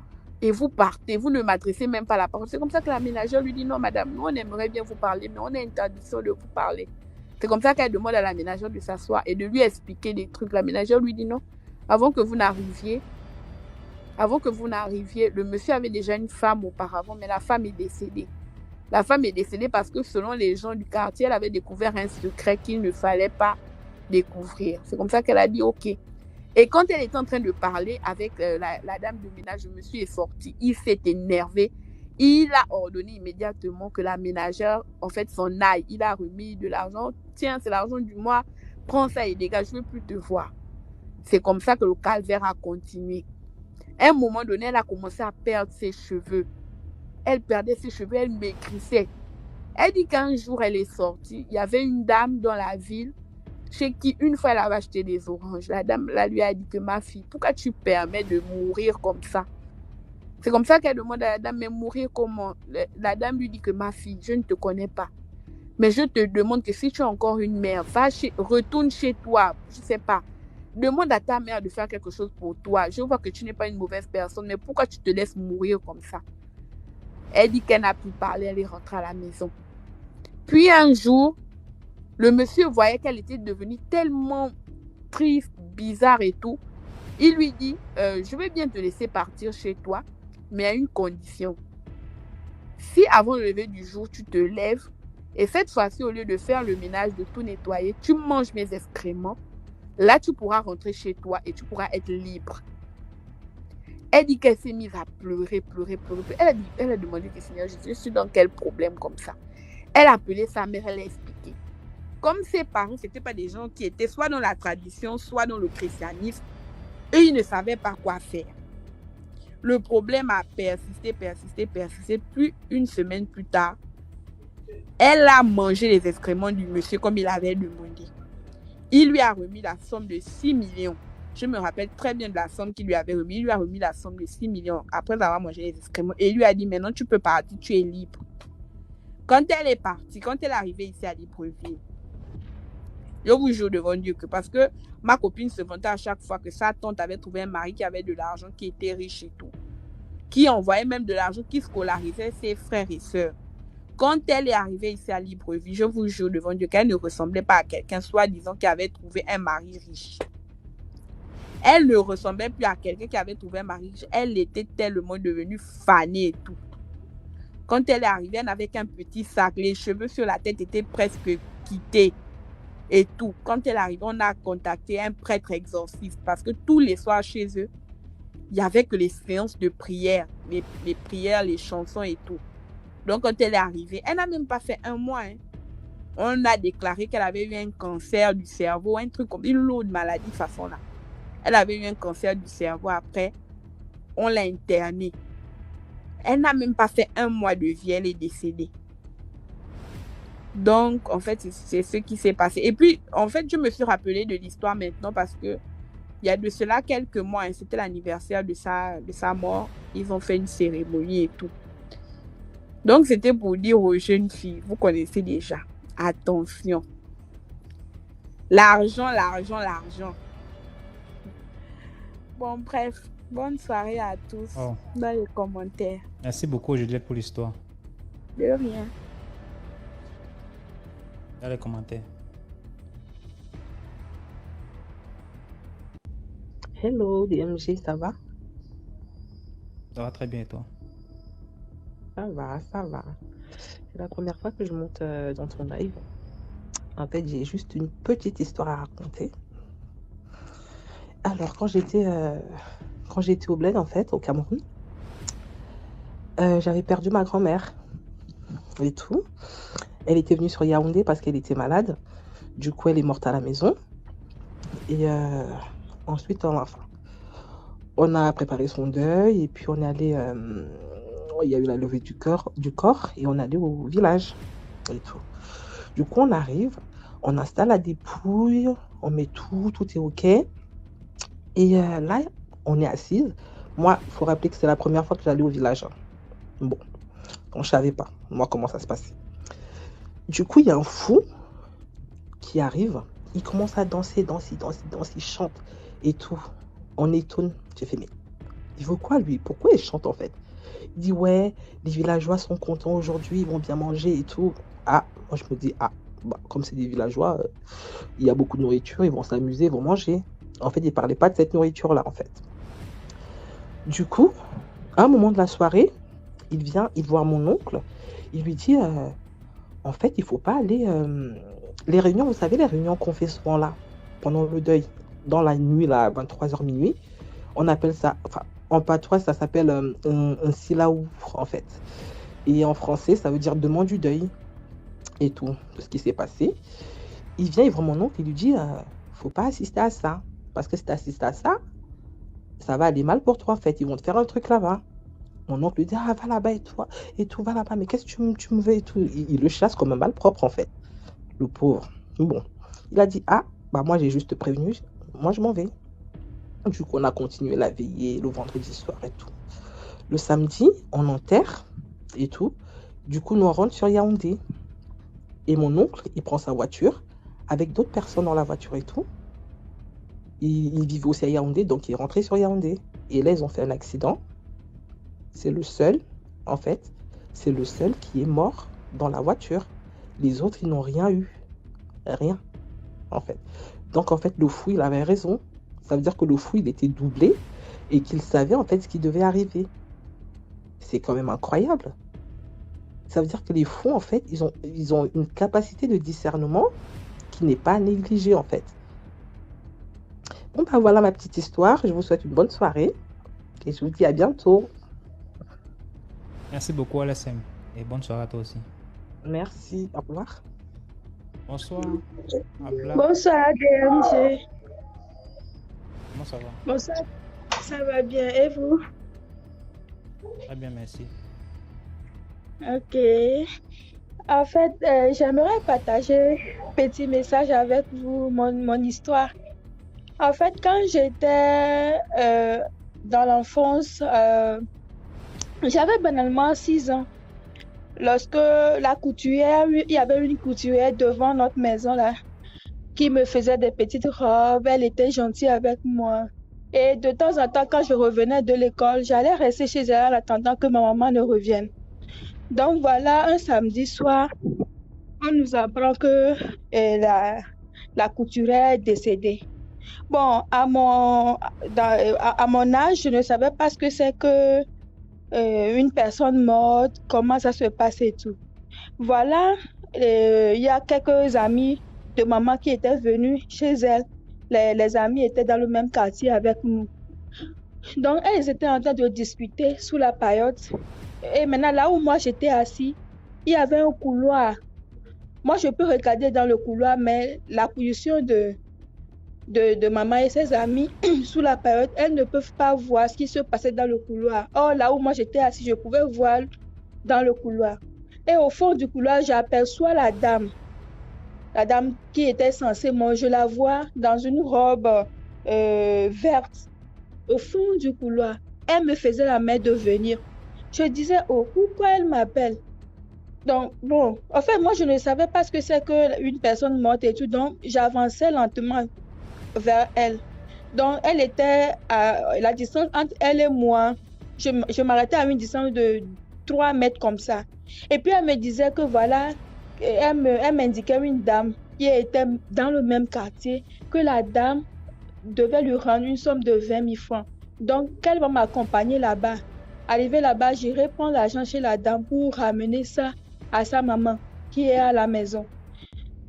et vous partez, vous ne m'adressez même pas la parole. C'est comme ça que la ménagère lui dit, non, madame, nous, on aimerait bien vous parler, mais on a interdiction de vous parler. C'est comme ça qu'elle demande à la ménagère de s'asseoir et de lui expliquer des trucs. La ménagère lui dit, non, avant que vous n'arriviez, le monsieur avait déjà une femme auparavant, mais la femme est décédée. La femme est décédée parce que selon les gens du quartier, elle avait découvert un secret qu'il ne fallait pas découvrir. C'est comme ça qu'elle a dit, ok. Et quand elle était en train de parler avec la dame de ménage, le monsieur est sorti. Il s'est énervé. Il a ordonné immédiatement que la ménagère, en fait, s'en aille. Il a remis de l'argent. Tiens, c'est l'argent du mois. Prends ça et dégage. Je ne veux plus te voir. C'est comme ça que le calvaire a continué. À un moment donné, elle a commencé à perdre ses cheveux. Elle perdait ses cheveux, elle maigrissait. Elle dit qu'un jour, elle est sortie. Il y avait une dame dans la ville chez qui, une fois, elle avait acheté des oranges. La dame lui a dit que ma fille, pourquoi tu permets de mourir comme ça? C'est comme ça qu'elle demande à la dame, mais mourir comment? La dame lui dit que ma fille, je ne te connais pas. Mais je te demande que si tu as encore une mère, retourne chez toi. Je ne sais pas. Demande à ta mère de faire quelque chose pour toi. Je vois que tu n'es pas une mauvaise personne, mais pourquoi tu te laisses mourir comme ça? Elle dit qu'elle n'a plus parlé, elle est rentrée à la maison. Puis un jour, le monsieur voyait qu'elle était devenue tellement triste, bizarre et tout. Il lui dit, je vais bien te laisser partir chez toi, mais à une condition. Si avant le lever du jour, tu te lèves, et cette fois-ci, au lieu de faire le ménage, de tout nettoyer, tu manges mes excréments, là, tu pourras rentrer chez toi et tu pourras être libre. Elle dit qu'elle s'est mise à pleurer. Elle a demandé que Seigneur Jésus, je suis dans quel problème comme ça? Elle a appelé sa mère, elle a expliqué. Comme ses parents, ce n'étaient pas des gens qui étaient soit dans la tradition, soit dans le christianisme, et ils ne savaient pas quoi faire. Le problème a persisté. Plus une semaine plus tard, elle a mangé les excréments du monsieur comme il avait demandé. Il lui a remis la somme de 6 millions. Je me rappelle très bien de la somme qu'il lui avait remis. Il lui a remis la somme de 6 millions après avoir mangé les excréments. Et il lui a dit, maintenant tu peux partir, tu es libre. Quand elle est partie, quand elle est arrivée ici à Libreville, je vous jure devant Dieu que parce que ma copine se vantait à chaque fois que sa tante avait trouvé un mari qui avait de l'argent, qui était riche et tout, qui envoyait même de l'argent, qui scolarisait ses frères et sœurs. Quand elle est arrivée ici à Libreville, je vous jure devant Dieu qu'elle ne ressemblait pas à quelqu'un, soi-disant qui avait trouvé un mari riche. Elle ne ressemblait plus à quelqu'un qui avait trouvé un mari riche. Elle était tellement devenue fanée et tout. Quand elle est arrivée, elle n'avait qu'un petit sac. Les cheveux sur la tête étaient presque quittés et tout. Quand elle est arrivée, on a contacté un prêtre exorciste parce que tous les soirs chez eux, il n'y avait que les séances de prière, les prières, les chansons et tout. Donc, quand elle est arrivée, elle n'a même pas fait un mois. Hein. On a déclaré qu'elle avait eu un cancer du cerveau, un truc comme une lourde maladie façon là. Elle avait eu un cancer du cerveau. Après, on l'a internée. Elle n'a même pas fait un mois de vie, elle est décédée. Donc, en fait, c'est ce qui s'est passé. Et puis, en fait, je me suis rappelé de l'histoire maintenant parce que il y a de cela quelques mois, hein, c'était l'anniversaire de sa mort. Ils ont fait une cérémonie et tout. Donc, c'était pour dire aux jeunes filles, vous connaissez déjà, attention. L'argent. Bon, bref, bonne soirée à tous dans les commentaires.
Merci beaucoup, Juliette, pour l'histoire.
De rien.
Dans les commentaires.
Hello, DMG, ça va?
Ça va très bien et toi?
Ça va. C'est la première fois que je monte dans ton live. En fait, j'ai juste une petite histoire à raconter. Alors, quand j'étais au bled, en fait, au Cameroun, j'avais perdu ma grand-mère et tout. Elle était venue sur Yaoundé parce qu'elle était malade. Du coup, elle est morte à la maison. Et ensuite, on a préparé son deuil et puis on est allé... il y a eu la levée du corps et on est allé au village et tout. Du coup, on arrive, on installe la dépouille, on met tout est OK. Et là, on est assise. Moi, il faut rappeler que c'est la première fois que j'allais au village. Bon, donc je ne savais pas, moi, comment ça se passait. Du coup, il y a un fou qui arrive. Il commence à danser, il chante et tout. On étonne. J'ai fait, mais il veut quoi, lui? Pourquoi il chante, en fait? Il dit, ouais, les villageois sont contents aujourd'hui, ils vont bien manger et tout. Ah, moi, je me dis, comme c'est des villageois, il y a beaucoup de nourriture, ils vont s'amuser, ils vont manger. En fait, il ne parlait pas de cette nourriture-là, en fait. Du coup, à un moment de la soirée, il vient, il voit mon oncle, il lui dit, en fait, il ne faut pas aller... les réunions, vous savez, les réunions qu'on fait souvent là, pendant le deuil, dans la nuit, là, 23h minuit, on appelle ça, en patois, ça s'appelle un silaouf, en fait. Et en français, ça veut dire demande du deuil et tout ce qui s'est passé. Il vient, il voit mon oncle, il lui dit, faut pas assister à ça. Parce que si tu assistes à ça, ça va aller mal pour toi, en fait. Ils vont te faire un truc là-bas. Mon oncle lui dit, va là-bas et tout, va là-bas. Mais qu'est-ce que tu me veux et tout. Il le chasse comme un malpropre, en fait. Le pauvre. Bon. Il a dit, moi, j'ai juste prévenu. Moi, je m'en vais. Du coup, on a continué la veillée le vendredi soir et tout. Le samedi, on enterre et tout. Du coup, nous, on rentre sur Yaoundé. Et mon oncle, il prend sa voiture avec d'autres personnes dans la voiture et tout. Il vivait aussi à Yaoundé, donc il est rentré sur Yaoundé. Et là, ils ont fait un accident. C'est le seul, en fait, qui est mort dans la voiture. Les autres, ils n'ont rien eu. Rien, en fait. Donc, en fait, le fou, il avait raison. Ça veut dire que le fou, il était doublé et qu'il savait, en fait, ce qui devait arriver. C'est quand même incroyable. Ça veut dire que les fous, en fait, ils ont une capacité de discernement qui n'est pas négligée, en fait. Bon, voilà ma petite histoire. Je vous souhaite une bonne soirée et je vous dis à bientôt.
Merci beaucoup, LSM. Et bonne soirée à toi aussi.
Merci. Au revoir.
Bonsoir. Abla.
Bonsoir, DMG.
Comment ça va?
Bonsoir, ça va bien. Et vous?
Très bien, merci.
Ok. En fait, j'aimerais partager un petit message avec vous, mon histoire. En fait, quand j'étais dans l'enfance, j'avais banalement 6 ans. Lorsque la couturière, il y avait une couturière devant notre maison là, qui me faisait des petites robes, elle était gentille avec moi. Et de temps en temps, quand je revenais de l'école, j'allais rester chez elle en attendant que ma maman ne revienne. Donc voilà, un samedi soir, on nous apprend que la couturière est décédée. Bon, à mon âge, je ne savais pas ce que c'est que une personne morte, comment ça se passe et tout. Voilà, il y a quelques amis de maman qui étaient venus chez elle. Les amis étaient dans le même quartier avec nous. Donc, elles étaient en train de discuter sous la paillote. Et maintenant, là où moi j'étais assis, il y avait un couloir. Moi, je peux regarder dans le couloir, mais la position de maman et ses amis sous la paillote, elles ne peuvent pas voir ce qui se passait dans le couloir. Or, là où moi j'étais assis, je pouvais voir dans le couloir. Et au fond du couloir, j'aperçois la dame qui était censée manger. Je la vois dans une robe verte au fond du couloir. Elle me faisait la main de venir. Je disais, oh, pourquoi elle m'appelle? Donc, bon, en fait, moi, je ne savais pas ce que c'est qu'une personne morte et tout. Donc, j'avançais lentement vers elle. Donc, elle était à la distance entre elle et moi. Je m'arrêtais à une distance de 3 mètres comme ça. Et puis, elle me disait que voilà, elle m'indiquait une dame qui était dans le même quartier, que la dame devait lui rendre une somme de 20 000 francs. Donc, qu'elle va m'accompagner là-bas. Arrivé là-bas, j'irai prendre l'argent chez la dame pour ramener ça à sa maman qui est à la maison.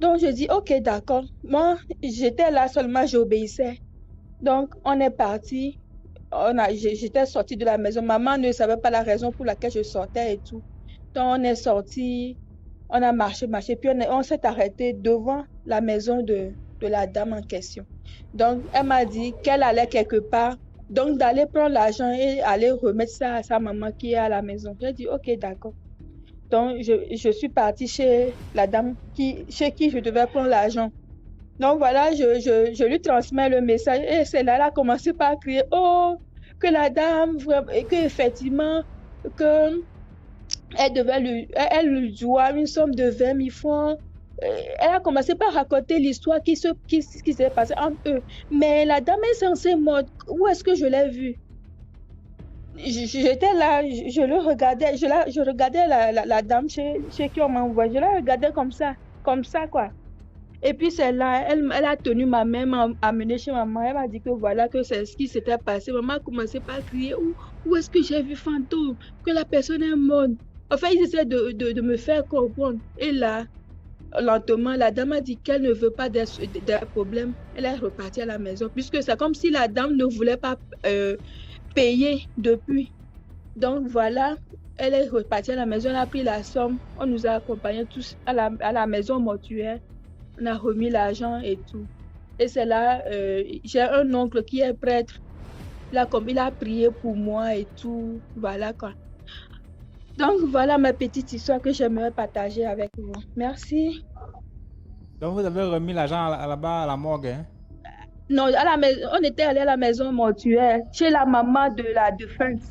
Donc, je dis, ok, d'accord. Moi, j'étais là seulement, j'obéissais. Donc, on est parti. J'étais sortie de la maison. Maman ne savait pas la raison pour laquelle je sortais et tout. Donc, on est sorti, on a marché, puis on s'est arrêté devant la maison de la dame en question. Donc, elle m'a dit qu'elle allait quelque part, donc d'aller prendre l'argent et aller remettre ça à sa maman qui est à la maison. J'ai dit, ok, d'accord. Donc, je suis partie chez la dame chez qui je devais prendre l'argent. Donc, voilà, je lui transmets le message et c'est là, elle a commencé par crier, oh, que la dame, et qu'effectivement, que elle lui doit une somme de 20 000 francs. Elle a commencé par raconter l'histoire qui s'est passée entre eux. Mais la dame est censée morte. Où est-ce que je l'ai vue? J'étais là, je le regardais, je regardais la dame chez qui on m'a envoyé. Je la regardais comme ça quoi. Et puis c'est là, elle a tenu ma main, m'a amené chez maman. Elle m'a dit que voilà, que c'est ce qui s'était passé. Maman a commencé par crier, où est-ce que j'ai vu fantôme? Que la personne est morte. Enfin, ils essaient de me faire comprendre. Et là, lentement, la dame a dit qu'elle ne veut pas des problèmes. Elle est repartie à la maison, puisque c'est comme si la dame ne voulait pas payer depuis. Donc voilà, elle est repartie à la maison, elle a pris la somme. On nous a accompagnés tous à la maison mortuaire. On a remis l'argent et tout. Et c'est là, j'ai un oncle qui est prêtre. Il a prié pour moi et tout. Voilà quoi. Donc voilà ma petite histoire que j'aimerais partager avec vous. Merci.
Donc vous avez remis l'argent là-bas à la morgue, hein?
Non, à la maison, on était allé à la maison mortuaire, chez la maman de la défunte.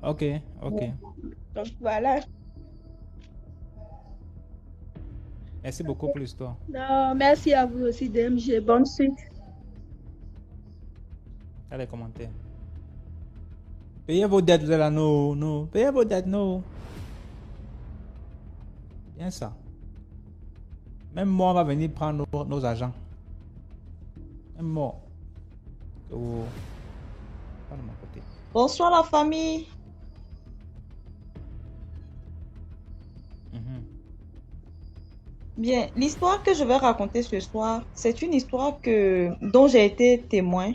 Ok.
Donc voilà.
Merci beaucoup pour l'histoire.
Non, merci à vous aussi, DMG. Bonne suite.
Dans les commentaires. Payez vos dettes, vous êtes là, non. Payez vos dettes, non. Bien ça. Même moi, on va venir prendre nos agents. Même moi. Pas de mon côté.
Bonsoir la famille. Bien, l'histoire que je vais raconter ce soir, c'est une histoire dont j'ai été témoin.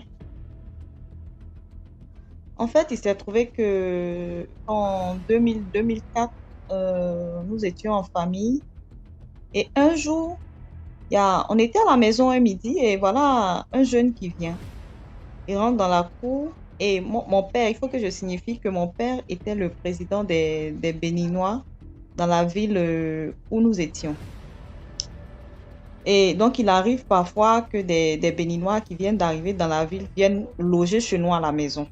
En fait, il s'est trouvé que en 2004, nous étions en famille. Et un jour, on était à la maison un midi et voilà un jeune qui vient. Il rentre dans la cour et mon père, il faut que je signifie que mon père était le président des Béninois dans la ville où nous étions. Et donc, il arrive parfois que des Béninois qui viennent d'arriver dans la ville viennent loger chez nous à la maison.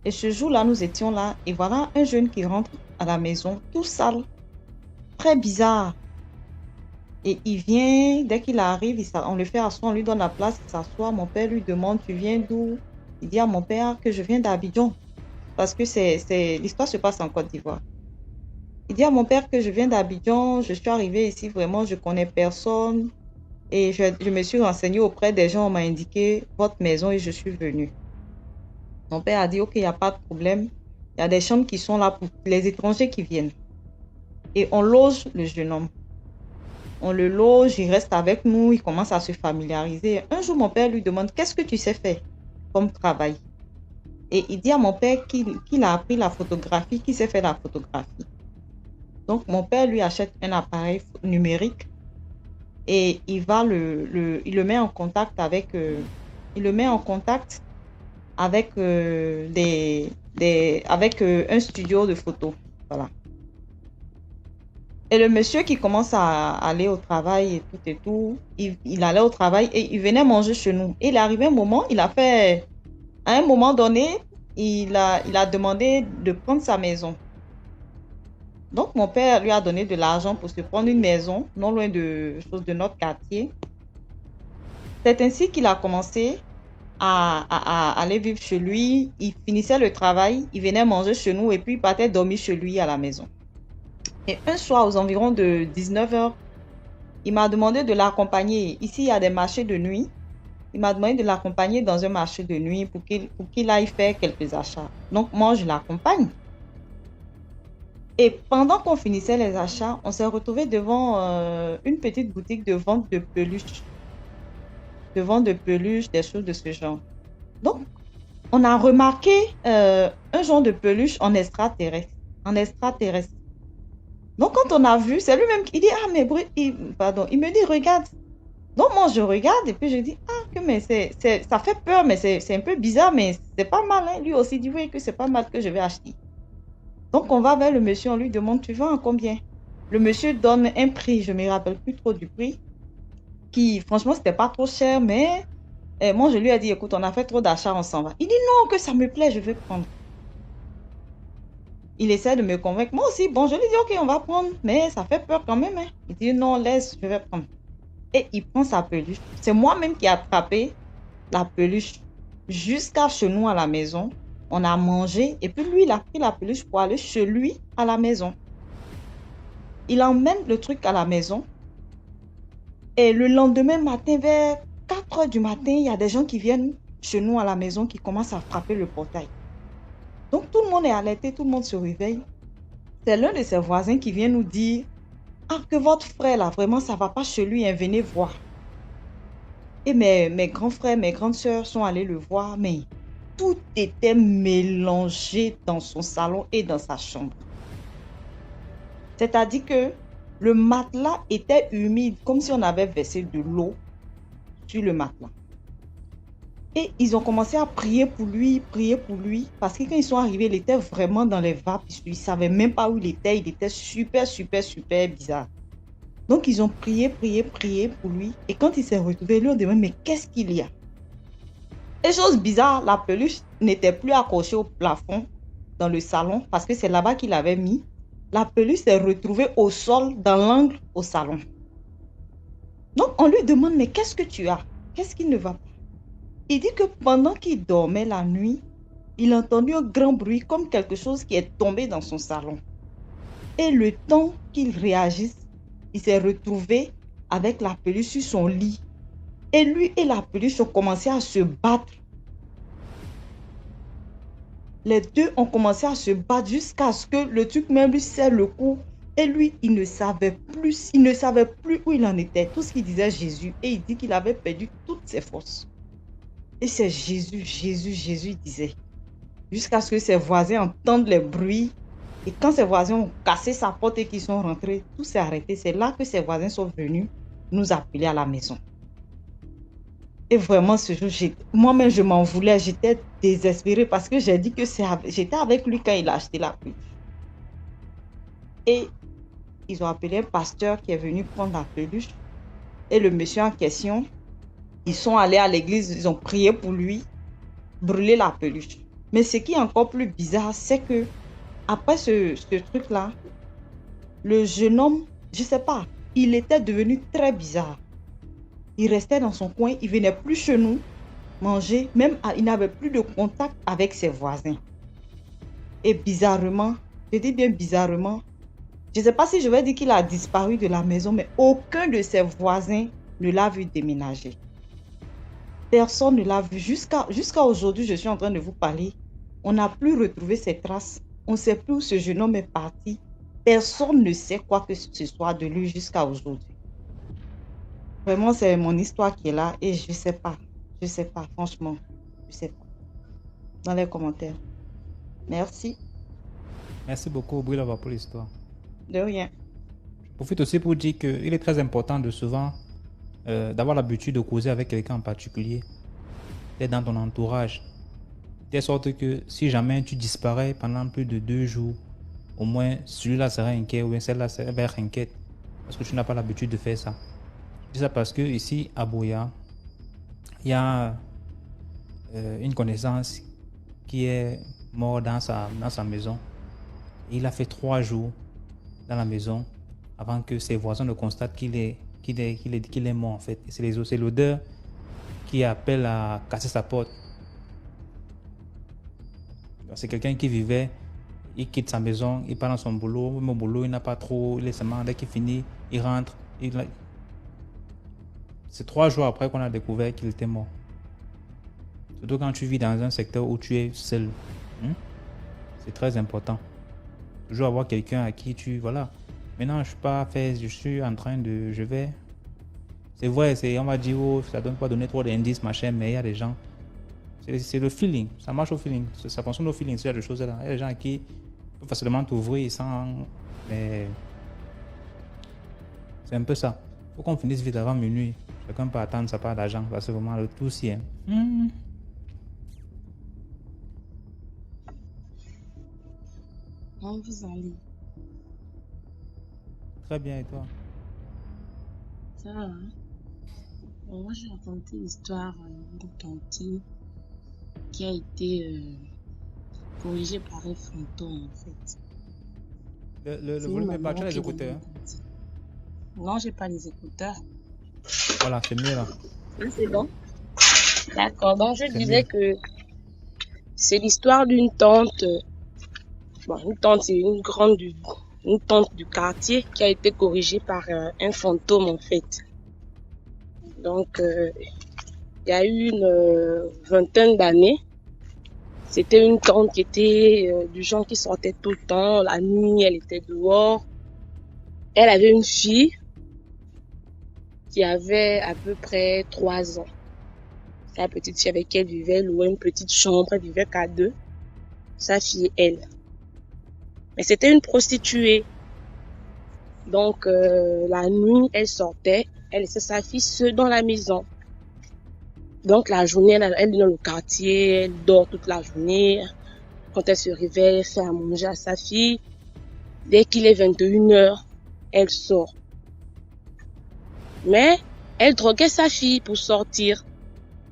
Et ce jour-là, nous étions là et voilà un jeune qui rentre à la maison, tout sale, très bizarre. Et il vient, dès qu'il arrive, on le fait asseoir, on lui donne la place, il s'assoit. Mon père lui demande, tu viens d'où? Il dit à mon père que je viens d'Abidjan. Parce que l'histoire se passe en Côte d'Ivoire. Il dit à mon père que je viens d'Abidjan, je suis arrivé ici, vraiment, je connais personne. Et je me suis renseignée auprès des gens, on m'a indiqué votre maison et je suis venue. Mon père a dit, OK, il n'y a pas de problème. Il y a des chambres qui sont là pour les étrangers qui viennent. Et on loge le jeune homme. On le loge, il reste avec nous, il commence à se familiariser. Un jour, mon père lui demande, qu'est-ce que tu sais faire comme travail? Et il dit à mon père qu'il a appris la photographie, qu'il sait faire la photographie. Donc, mon père lui achète un appareil numérique et il le met en contact avec, un studio de photo. Voilà. Et le monsieur qui commence à aller au travail et tout, il allait au travail et il venait manger chez nous. Et il est arrivé un moment, à un moment donné, il a demandé de prendre sa maison. Donc, mon père lui a donné de l'argent pour se prendre une maison, non loin de notre quartier. C'est ainsi qu'il a commencé à aller vivre chez lui. Il finissait le travail, il venait manger chez nous et puis il partait dormir chez lui à la maison. Et un soir, aux environs de 19h, il m'a demandé de l'accompagner. Ici, il y a des marchés de nuit. Il m'a demandé de l'accompagner dans un marché de nuit pour qu'il aille faire quelques achats. Donc, moi, je l'accompagne. Et pendant qu'on finissait les achats, on s'est retrouvé devant une petite boutique de vente de peluches. Des choses de ce genre. Donc, on a remarqué un genre de peluche en extraterrestre. Donc, quand on a vu, c'est lui-même qui dit, il me dit, regarde. Donc, moi, je regarde et puis je dis, mais ça fait peur, mais c'est un peu bizarre, mais c'est pas mal. Hein. Lui aussi dit, oui, que c'est pas mal que je vais acheter. Donc, on va vers le monsieur, on lui demande, tu vends à combien? Le monsieur donne un prix, je ne me rappelle plus trop du prix, qui, franchement, c'était pas trop cher, mais moi, je lui ai dit, écoute, on a fait trop d'achats, on s'en va. Il dit, non, que ça me plaît, je vais prendre. Il essaie de me convaincre. Moi aussi, bon, je lui dis, OK, on va prendre, mais ça fait peur quand même. Hein. Il dit, non, laisse, je vais prendre. Et il prend sa peluche. C'est moi-même qui ai attrapé la peluche jusqu'à chez nous à la maison. On a mangé et puis lui, il a pris la peluche pour aller chez lui à la maison. Il emmène le truc à la maison. Et le lendemain matin, vers 4h du matin, il y a des gens qui viennent chez nous à la maison qui commencent à frapper le portail. Donc tout le monde est alerté, tout le monde se réveille. C'est l'un de ses voisins qui vient nous dire que votre frère là, vraiment ça va pas chez lui, hein, venez voir. Et mes grands frères, mes grandes sœurs sont allés le voir, mais tout était mélangé dans son salon et dans sa chambre. C'est-à-dire que le matelas était humide, comme si on avait versé de l'eau sur le matelas. Et ils ont commencé à prier pour lui, parce que quand ils sont arrivés, il était vraiment dans les vapes, ils ne savaient même pas où il était super bizarre. Donc ils ont prié pour lui, et quand il s'est retrouvé, ils lui ont demandé, mais qu'est-ce qu'il y a? Et chose bizarre, la peluche n'était plus accrochée au plafond dans le salon, parce que c'est là-bas qu'il l'avait mis. La peluche s'est retrouvée au sol, dans l'angle au salon. Donc on lui demande, mais qu'est-ce que tu as? Qu'est-ce qui ne va pas? Il dit que pendant qu'il dormait la nuit, il a entendu un grand bruit comme quelque chose qui est tombé dans son salon. Et le temps qu'il réagisse, il s'est retrouvé avec la peluche sur son lit. Et lui et la peluche ont commencé à se battre. Les deux ont commencé à se battre jusqu'à ce que le truc même lui serre le cou. Et lui, il ne savait plus où il en était. Tout ce qu'il disait Jésus. Et il dit qu'il avait perdu toutes ses forces. Et c'est Jésus, il disait. Jusqu'à ce que ses voisins entendent les bruits. Et quand ses voisins ont cassé sa porte et qu'ils sont rentrés, tout s'est arrêté. C'est là que ses voisins sont venus nous appeler à la maison. Et vraiment, ce jour, moi-même, je m'en voulais. J'étais désespérée parce que j'ai dit que j'étais avec lui quand il a acheté la peluche. Et ils ont appelé un pasteur qui est venu prendre la peluche. Et le monsieur en question, ils sont allés à l'église, ils ont prié pour lui, brûler la peluche. Mais ce qui est encore plus bizarre, c'est que après ce truc-là, le jeune homme, je ne sais pas, il était devenu très bizarre. Il restait dans son coin, il ne venait plus chez nous manger, même il n'avait plus de contact avec ses voisins. Et bizarrement, je dis bien bizarrement, je ne sais pas si je vais dire qu'il a disparu de la maison, mais aucun de ses voisins ne l'a vu déménager. Personne ne l'a vu. Jusqu'à aujourd'hui, je suis en train de vous parler. On n'a plus retrouvé ses traces. On ne sait plus où ce jeune homme est parti. Personne ne sait quoi que ce soit de lui jusqu'à aujourd'hui. Vraiment, c'est mon histoire qui est là et je ne sais pas. Je ne sais pas, franchement. Je ne sais pas. Dans les commentaires. Merci.
Merci beaucoup, Brilova, pour l'histoire.
De rien.
Je profite aussi pour dire qu'il est très important de souvent d'avoir l'habitude de causer avec quelqu'un en particulier, d'être dans ton entourage, de sorte que si jamais tu disparais pendant plus de 2 jours, au moins celui-là sera inquiet ou bien celle-là va être inquiète parce que tu n'as pas l'habitude de faire ça. Je dis ça parce que ici à Buea, il y a une connaissance qui est mort dans sa maison. Et il a fait 3 jours dans la maison avant que ses voisins ne constatent qu'il est mort en fait. Et c'est l'odeur qui appelle à casser sa porte. C'est quelqu'un qui vivait, il quitte sa maison, il part dans son boulot. Même au boulot, il n'a pas trop, il est seulement, dès qu'il finit, il rentre. C'est 3 jours après qu'on a découvert qu'il était mort. Surtout quand tu vis dans un secteur où tu es seul. C'est très important. Toujours avoir quelqu'un à qui tu... Voilà. Maintenant, je suis en train de... C'est vrai, on va dire, oh, ça ne donne pas donner trop d'indices, machin, mais il y a des gens... C'est le feeling. Ça marche au feeling. Ça fonctionne au feeling, ce genre de choses-là. Il y a des gens qui peuvent facilement t'ouvrir sans... Mais... C'est un peu ça. Il faut qu'on finisse vite avant minuit. Chacun peut attendre sa part d'argent. C'est vraiment le tout si.
Comment vous allez?
Très bien, et toi?
Ça va, hein? Bon, moi, je vais raconter l'histoire d'une tante qui a été corrigée par un fantôme, en fait.
Le volume est pas, tu as les écouteurs?
Non, j'ai pas les écouteurs.
Voilà, c'est mieux là.
Ah, c'est bon? D'accord, donc je disais
mieux.
que c'est l'histoire d'une tante. Bon, une tante, c'est une tante du quartier qui a été corrigée par un fantôme, en fait. Donc, il y a eu une vingtaine d'années. C'était une tante qui était du genre qui sortait tout le temps. La nuit, elle était dehors. Elle avait une fille qui avait à peu près 3 ans. Sa petite fille avec qui elle vivait, elle louait une petite chambre. Elle vivait qu'à 2. Sa fille, elle. Mais c'était une prostituée. Donc, la nuit, elle sortait. Elle laissait sa fille seule dans la maison. Donc, la journée, elle est dans le quartier. Elle dort toute la journée. Quand elle se réveille, elle fait à manger à sa fille. Dès qu'il est 21h, elle sort. Mais, elle droguait sa fille pour sortir.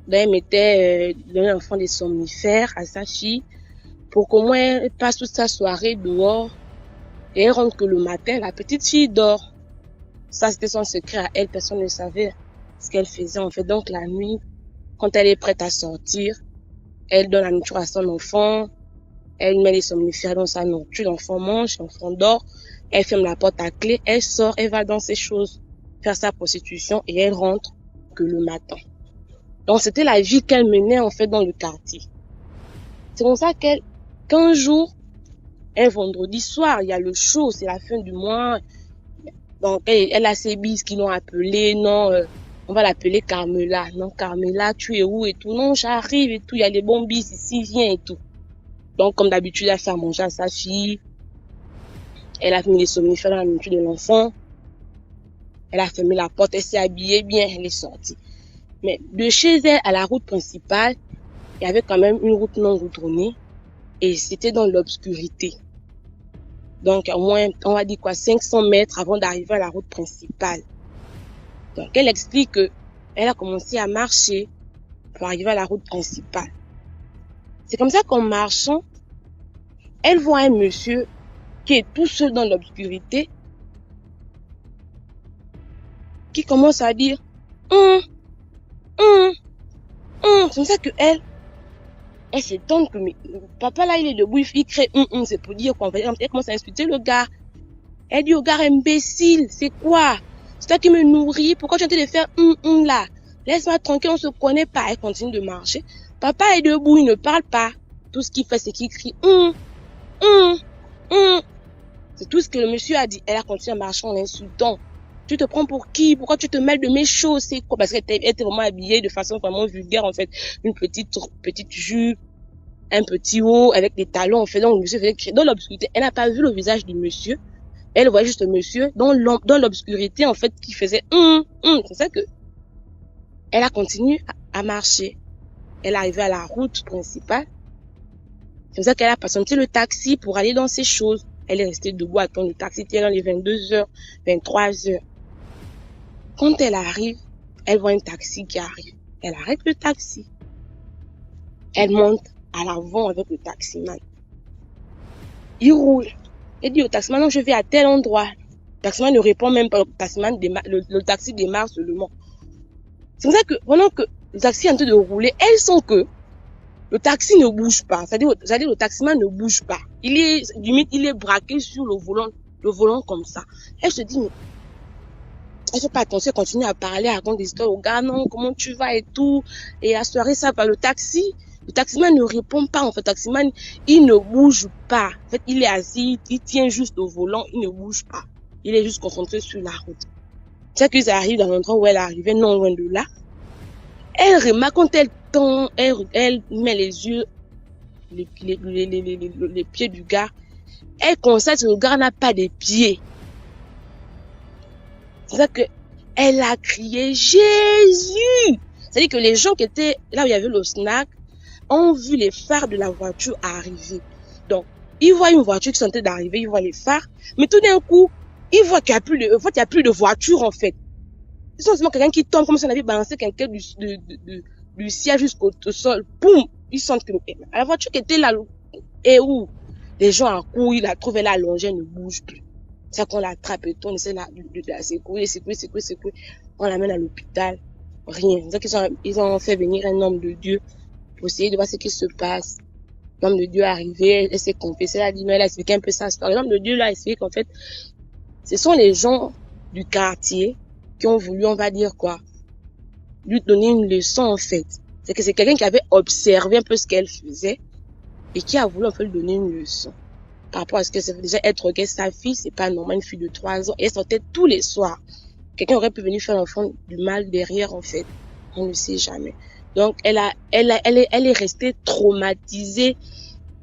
Donc, elle mettait un enfant des somnifères à sa fille pour qu'au moins elle passe toute sa soirée dehors et elle rentre que le matin, la petite fille dort. Ça, c'était son secret à elle. Personne ne savait ce qu'elle faisait, en fait. Donc, la nuit, quand elle est prête à sortir, elle donne la nourriture à son enfant. Elle met les somnifères dans sa nourriture. L'enfant mange, l'enfant dort. Elle ferme la porte à clé. Elle sort, elle va dans ses choses, faire sa prostitution et elle rentre que le matin. Donc, c'était la vie qu'elle menait, en fait, dans le quartier. C'est comme ça qu'un jour, un vendredi soir, il y a le show, c'est la fin du mois. Donc, elle a ses bises qui l'ont appelée. Non, on va l'appeler Carmela. Non, Carmela, tu es où et tout. Non, j'arrive et tout. Il y a des bons bises ici, viens et tout. Donc, comme d'habitude, elle a fait à manger à sa fille. Elle a mis les somnifères dans la nourriture de l'enfant. Elle a fermé la porte, elle s'est habillée bien, elle est sortie. Mais de chez elle à la route principale, il y avait quand même une route non goudronnée. Et c'était dans l'obscurité. Donc, au moins, on va dire 500 mètres avant d'arriver à la route principale. Donc, elle explique que elle a commencé à marcher pour arriver à la route principale. C'est comme ça qu'en marchant, elle voit un monsieur qui est tout seul dans l'obscurité, qui commence à dire c'est comme ça que elle s'étonne que papa là il est debout, il crée c'est pour dire qu'on va. Elle commence à insulter le gars. Elle dit au gars imbécile, c'est quoi? C'est toi qui me nourris, pourquoi tu es en train de faire là? Laisse-moi tranquille, on se connaît pas. Elle continue de marcher. Papa est debout, il ne parle pas. Tout ce qu'il fait, c'est qu'il crie hum. C'est tout ce que le monsieur a dit. Elle a continué à marcher en l'insultant. Tu te prends pour qui? Pourquoi tu te mêles de mes choses? C'est quoi? Parce qu'elle était vraiment habillée de façon vraiment vulgaire, en fait. Une petite jupe, un petit haut avec des talons, en fait. Donc, le monsieur faisait crier dans l'obscurité. Elle n'a pas vu le visage du monsieur. Elle voyait juste le monsieur dans l'obscurité, en fait, qui faisait C'est ça que elle a continué à marcher. Elle est arrivée à la route principale. C'est pour ça qu'elle a patienté le taxi pour aller dans ses choses. Elle est restée debout à attendre le taxi. C'était dans les 22h, 23h. Quand elle arrive, elle voit un taxi qui arrive. Elle arrête le taxi. Elle monte à l'avant avec le taximan. Il roule. Elle dit au taximan, non, je vais à tel endroit. Le taximan ne répond même pas. Le taxi démarre seulement. C'est pour ça que pendant que le taxi est en train de rouler, elles sent que le taxi ne bouge pas. C'est-à-dire le taximan ne bouge pas. Il est braqué sur le volant comme ça. Elle se dit, mais elle fait pas attention, elle continue à parler, à raconter des histoires au gars, non, comment tu vas et tout. Et à soirée, ça va, le taximan ne répond pas, en fait. Le taximan, il ne bouge pas. En fait, il est assis, il tient juste au volant, il ne bouge pas. Il est juste concentré sur la route. C'est qu'ils arrivent dans l'endroit où elle arrivait, non loin de là. Elle remarque quand elle tend, elle met les yeux, les pieds du gars. Elle constate que le gars n'a pas de pieds. C'est ça que elle a crié Jésus. C'est-à-dire que les gens qui étaient là où il y avait le snack ont vu les phares de la voiture arriver. Donc, ils voient une voiture qui sont en train d'arriver, ils voient les phares, mais tout d'un coup, ils voient qu'il n'y a plus de voiture en fait. Ils sont seulement quelqu'un qui tombe comme si on avait balancé quelqu'un du ciel jusqu'au sol. Boum! Ils sentent que la voiture qui était là, et où les gens en courent, ils la trouvent, elle est allongée, elle ne bouge plus. C'est qu'on l'attrape et tout, on essaie de la secouer. On l'amène à l'hôpital. Rien. C'est qu'ils ont fait venir un homme de Dieu pour essayer de voir ce qui se passe. L'homme de Dieu est arrivé, elle s'est confessée, elle a dit, non, elle a expliqué un peu sa histoire. L'homme de Dieu là a expliqué qu'en fait, ce sont les gens du quartier qui ont voulu, on va dire quoi, lui donner une leçon en fait. C'est que c'est quelqu'un qui avait observé un peu ce qu'elle faisait et qui a voulu en fait lui donner une leçon. Par rapport à ce que c'est déjà être droguée, sa fille, c'est pas normal, une fille de 3 ans, et elle sortait tous les soirs. Quelqu'un aurait pu venir faire l'enfant du mal derrière, en fait. On ne sait jamais. Donc, elle est restée traumatisée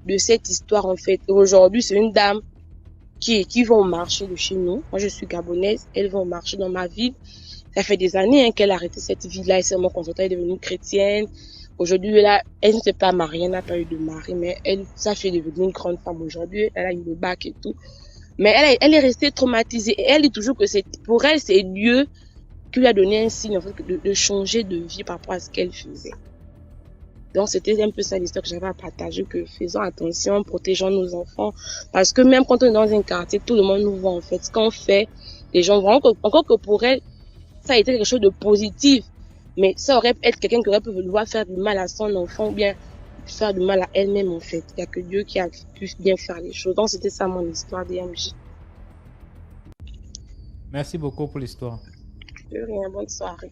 de cette histoire, en fait. Et aujourd'hui, c'est une dame qui va au marché de chez nous. Moi, je suis gabonaise. Elle va au marché dans ma ville. Ça fait des années qu'elle a arrêté cette vie-là. Elle s'est vraiment concentrée, elle est devenue chrétienne. Aujourd'hui, elle ne s'est pas mariée, elle n'a pas eu de mari, mais sa fille est devenue une grande femme aujourd'hui. Elle a eu le bac et tout. Mais elle est restée traumatisée. Et elle dit toujours que pour elle, c'est Dieu qui lui a donné un signe, en fait, de changer de vie par rapport à ce qu'elle faisait. Donc, c'était un peu ça l'histoire que j'avais à partager, que faisons attention, protégeons nos enfants. Parce que même quand on est dans un quartier, tout le monde nous voit, en fait. Ce qu'on fait, les gens voient. Encore que pour elle, ça a été quelque chose de positif. Mais ça aurait pu être quelqu'un qui aurait pu vouloir faire du mal à son enfant ou bien faire du mal à elle-même, en fait. Il n'y a que Dieu qui a pu bien faire les choses. Donc, c'était ça mon histoire DMJ.
Merci beaucoup pour l'histoire.
De rien, bonne soirée.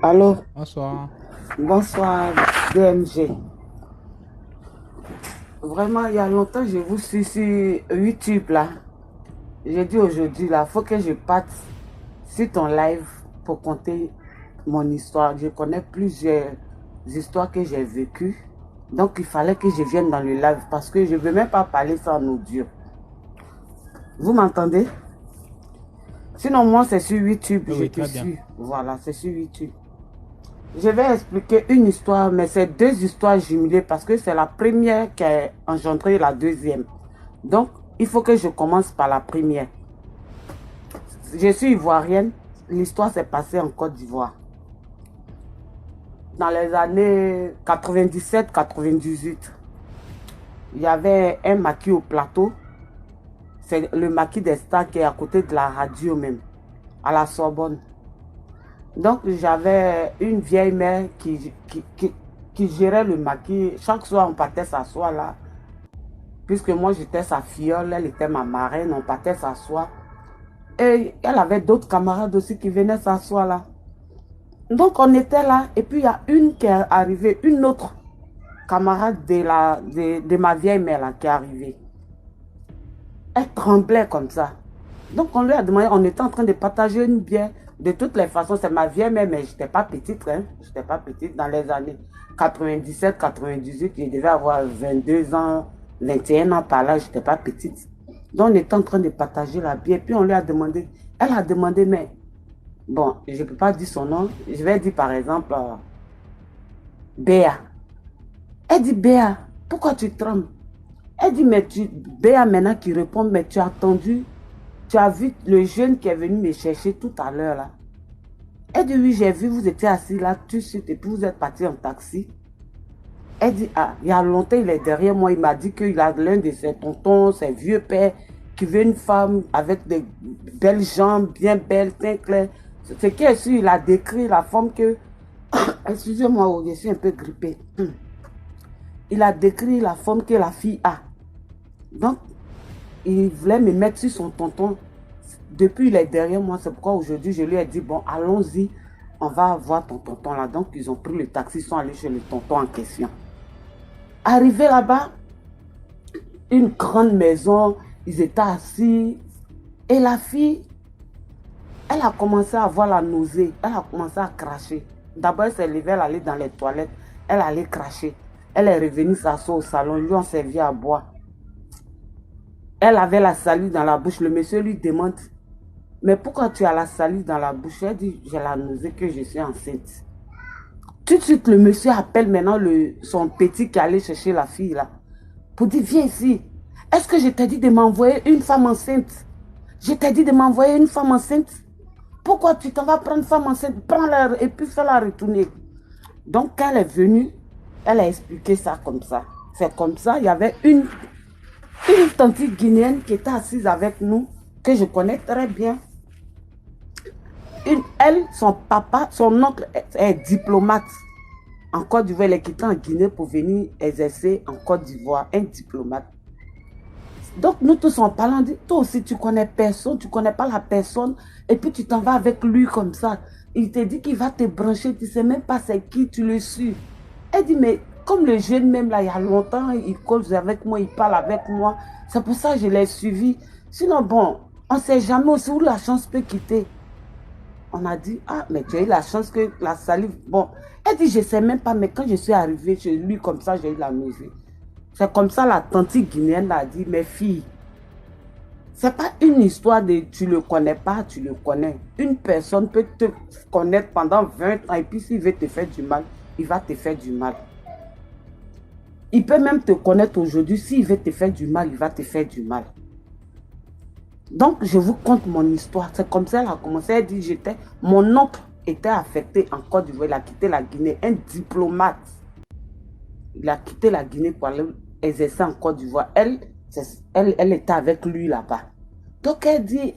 Allô?
Bonsoir.
Bonsoir, DMG. Vraiment, il y a longtemps, je vous suis sur YouTube, là. J'ai dit aujourd'hui, là, faut que je parte sur ton live pour conter mon histoire. Je connais plusieurs histoires que j'ai vécues. Donc, il fallait que je vienne dans le live parce que je ne veux même pas parler sans audio. Vous m'entendez? Sinon, moi, c'est sur YouTube.
Oui,
je
très
te
bien.
suis. Voilà, c'est sur YouTube. Je vais expliquer une histoire, mais c'est deux histoires jumelées parce que c'est la première qui a engendré la deuxième. Donc, il faut que je commence par la première. Je suis ivoirienne. L'histoire s'est passée en Côte d'Ivoire. Dans les années 97-98, il y avait un maquis au plateau. C'est le maquis des Stars qui est à côté de la radio même, à la Sorbonne. Donc, j'avais une vieille mère qui gérait le maquis. Chaque soir, on partait s'asseoir là. Puisque moi, j'étais sa filleule, elle était ma marraine, on partait s'asseoir. Et elle avait d'autres camarades aussi qui venaient s'asseoir là. Donc, on était là, et puis il y a une qui est arrivée, une autre camarade de ma vieille mère là, qui est arrivée. Elle tremblait comme ça. Donc, on lui a demandé, on était en train de partager une bière. De toutes les façons, c'est ma vieille mère, mais je n'étais pas petite. Hein. Je n'étais pas petite dans les années 97, 98. Je devais avoir 22 ans, 21 ans par là. Je n'étais pas petite. Donc, on était en train de partager la bière. Puis, on lui a demandé, elle a demandé, mais bon, je ne peux pas dire son nom. Je vais dire par exemple, Béa. Elle dit, Béa, pourquoi tu trembles? Elle dit, mais Béa maintenant qui répond, mais tu as attendu, tu as vu le jeune qui est venu me chercher tout à l'heure là. Elle dit, oui, j'ai vu, vous étiez assis là, tout de suite, et puis vous êtes parti en taxi. Elle dit, ah, il y a longtemps, il est derrière moi, il m'a dit qu'il a l'un de ses tontons, ses vieux pères, qui veut une femme avec des belles jambes, bien belles, teint clair. Ce qui est sûr, il a décrit la forme que... Excusez-moi, je suis un peu grippée. Il a décrit la forme que la fille a. Donc, il voulait me mettre sur son tonton. Depuis, il est derrière moi. C'est pourquoi aujourd'hui, je lui ai dit, bon, allons-y, on va voir ton tonton là. Donc, ils ont pris le taxi, ils sont allés chez le tonton en question. Arrivé là-bas, une grande maison, ils étaient assis. Et la fille, elle a commencé à avoir la nausée. Elle a commencé à cracher. D'abord, elle s'est levée, elle allait dans les toilettes. Elle allait cracher. Elle est revenue s'asseoir au salon. Ils lui ont servi à boire. Elle avait la salive dans la bouche. Le monsieur lui demande, mais pourquoi tu as la salive dans la bouche? Elle dit, j'ai la nausée que je suis enceinte. Tout de suite, le monsieur appelle maintenant son petit qui allait chercher la fille là. Pour dire, viens ici. Est-ce que je t'ai dit de m'envoyer une femme enceinte? Je t'ai dit de m'envoyer une femme enceinte? Pourquoi tu t'en vas prendre une femme enceinte? Prends-la et puis fais-la retourner. Donc, quand elle est venue, elle a expliqué ça comme ça. C'est comme ça, il y avait une tante guinéenne qui était assise avec nous, que je connais très bien. Elle, son papa, son oncle est diplomate en Côte d'Ivoire. Elle est quittée en Guinée pour venir exercer en Côte d'Ivoire, un diplomate. Donc nous tous en parlant, on dit, toi aussi tu connais personne, tu connais pas la personne, et puis tu t'en vas avec lui comme ça. Il te dit qu'il va te brancher, tu sais même pas c'est qui, tu le suis. Elle dit, mais comme le jeune même là, il y a longtemps, il cause avec moi, il parle avec moi. C'est pour ça que je l'ai suivi. Sinon, bon, on ne sait jamais aussi où la chance peut quitter. On a dit, ah, mais tu as eu la chance que la salive... Bon, elle dit, je ne sais même pas, mais quand je suis arrivée chez lui comme ça, j'ai eu la nausée. C'est comme ça la tante guinéenne a dit, mes filles, ce n'est pas une histoire de tu ne le connais pas, tu le connais. Une personne peut te connaître pendant 20 ans et puis s'il veut te faire du mal, il va te faire du mal. Il peut même te connaître aujourd'hui. S'il veut te faire du mal, il va te faire du mal. Donc, je vous conte mon histoire. C'est comme ça qu'elle a commencé. Elle dit, mon oncle était affecté en Côte d'Ivoire. Il a quitté la Guinée. Un diplomate. Il a quitté la Guinée pour aller exercer en Côte d'Ivoire. Elle était avec lui là-bas. Donc, elle dit,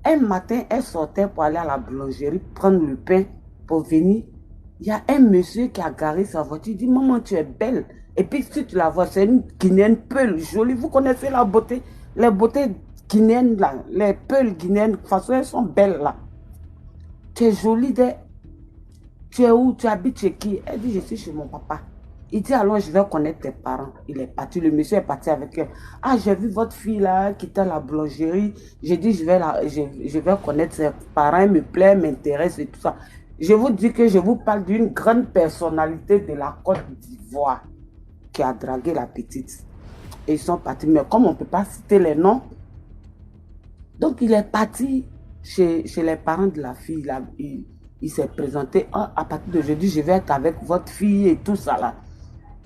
un matin, elle sortait pour aller à la boulangerie, prendre le pain pour venir. Il y a un monsieur qui a garé sa voiture. Il dit, maman, tu es belle. Et puis, si tu la vois, c'est une guinéenne peule jolie. Vous connaissez la beauté, les beautés guinéennes là, les peules guinéennes, de toute façon, elles sont belles là. Tu es jolie, tu es où? Tu habites chez qui? Elle dit, je suis chez mon papa. Il dit, alors je vais connaître tes parents. Il est parti, le monsieur est parti avec elle. Ah, j'ai vu votre fille là, qui était à la boulangerie. J'ai dit, je vais connaître ses parents, elle me plaît, m'intéresse et tout ça. Je vous dis que je vous parle d'une grande personnalité de la Côte d'Ivoire qui a dragué la petite. Et ils sont partis. Mais comme on ne peut pas citer les noms, donc il est parti chez les parents de la fille. Là. Il s'est présenté. Ah, à partir d'aujourd'hui, je vais être avec votre fille et tout ça là.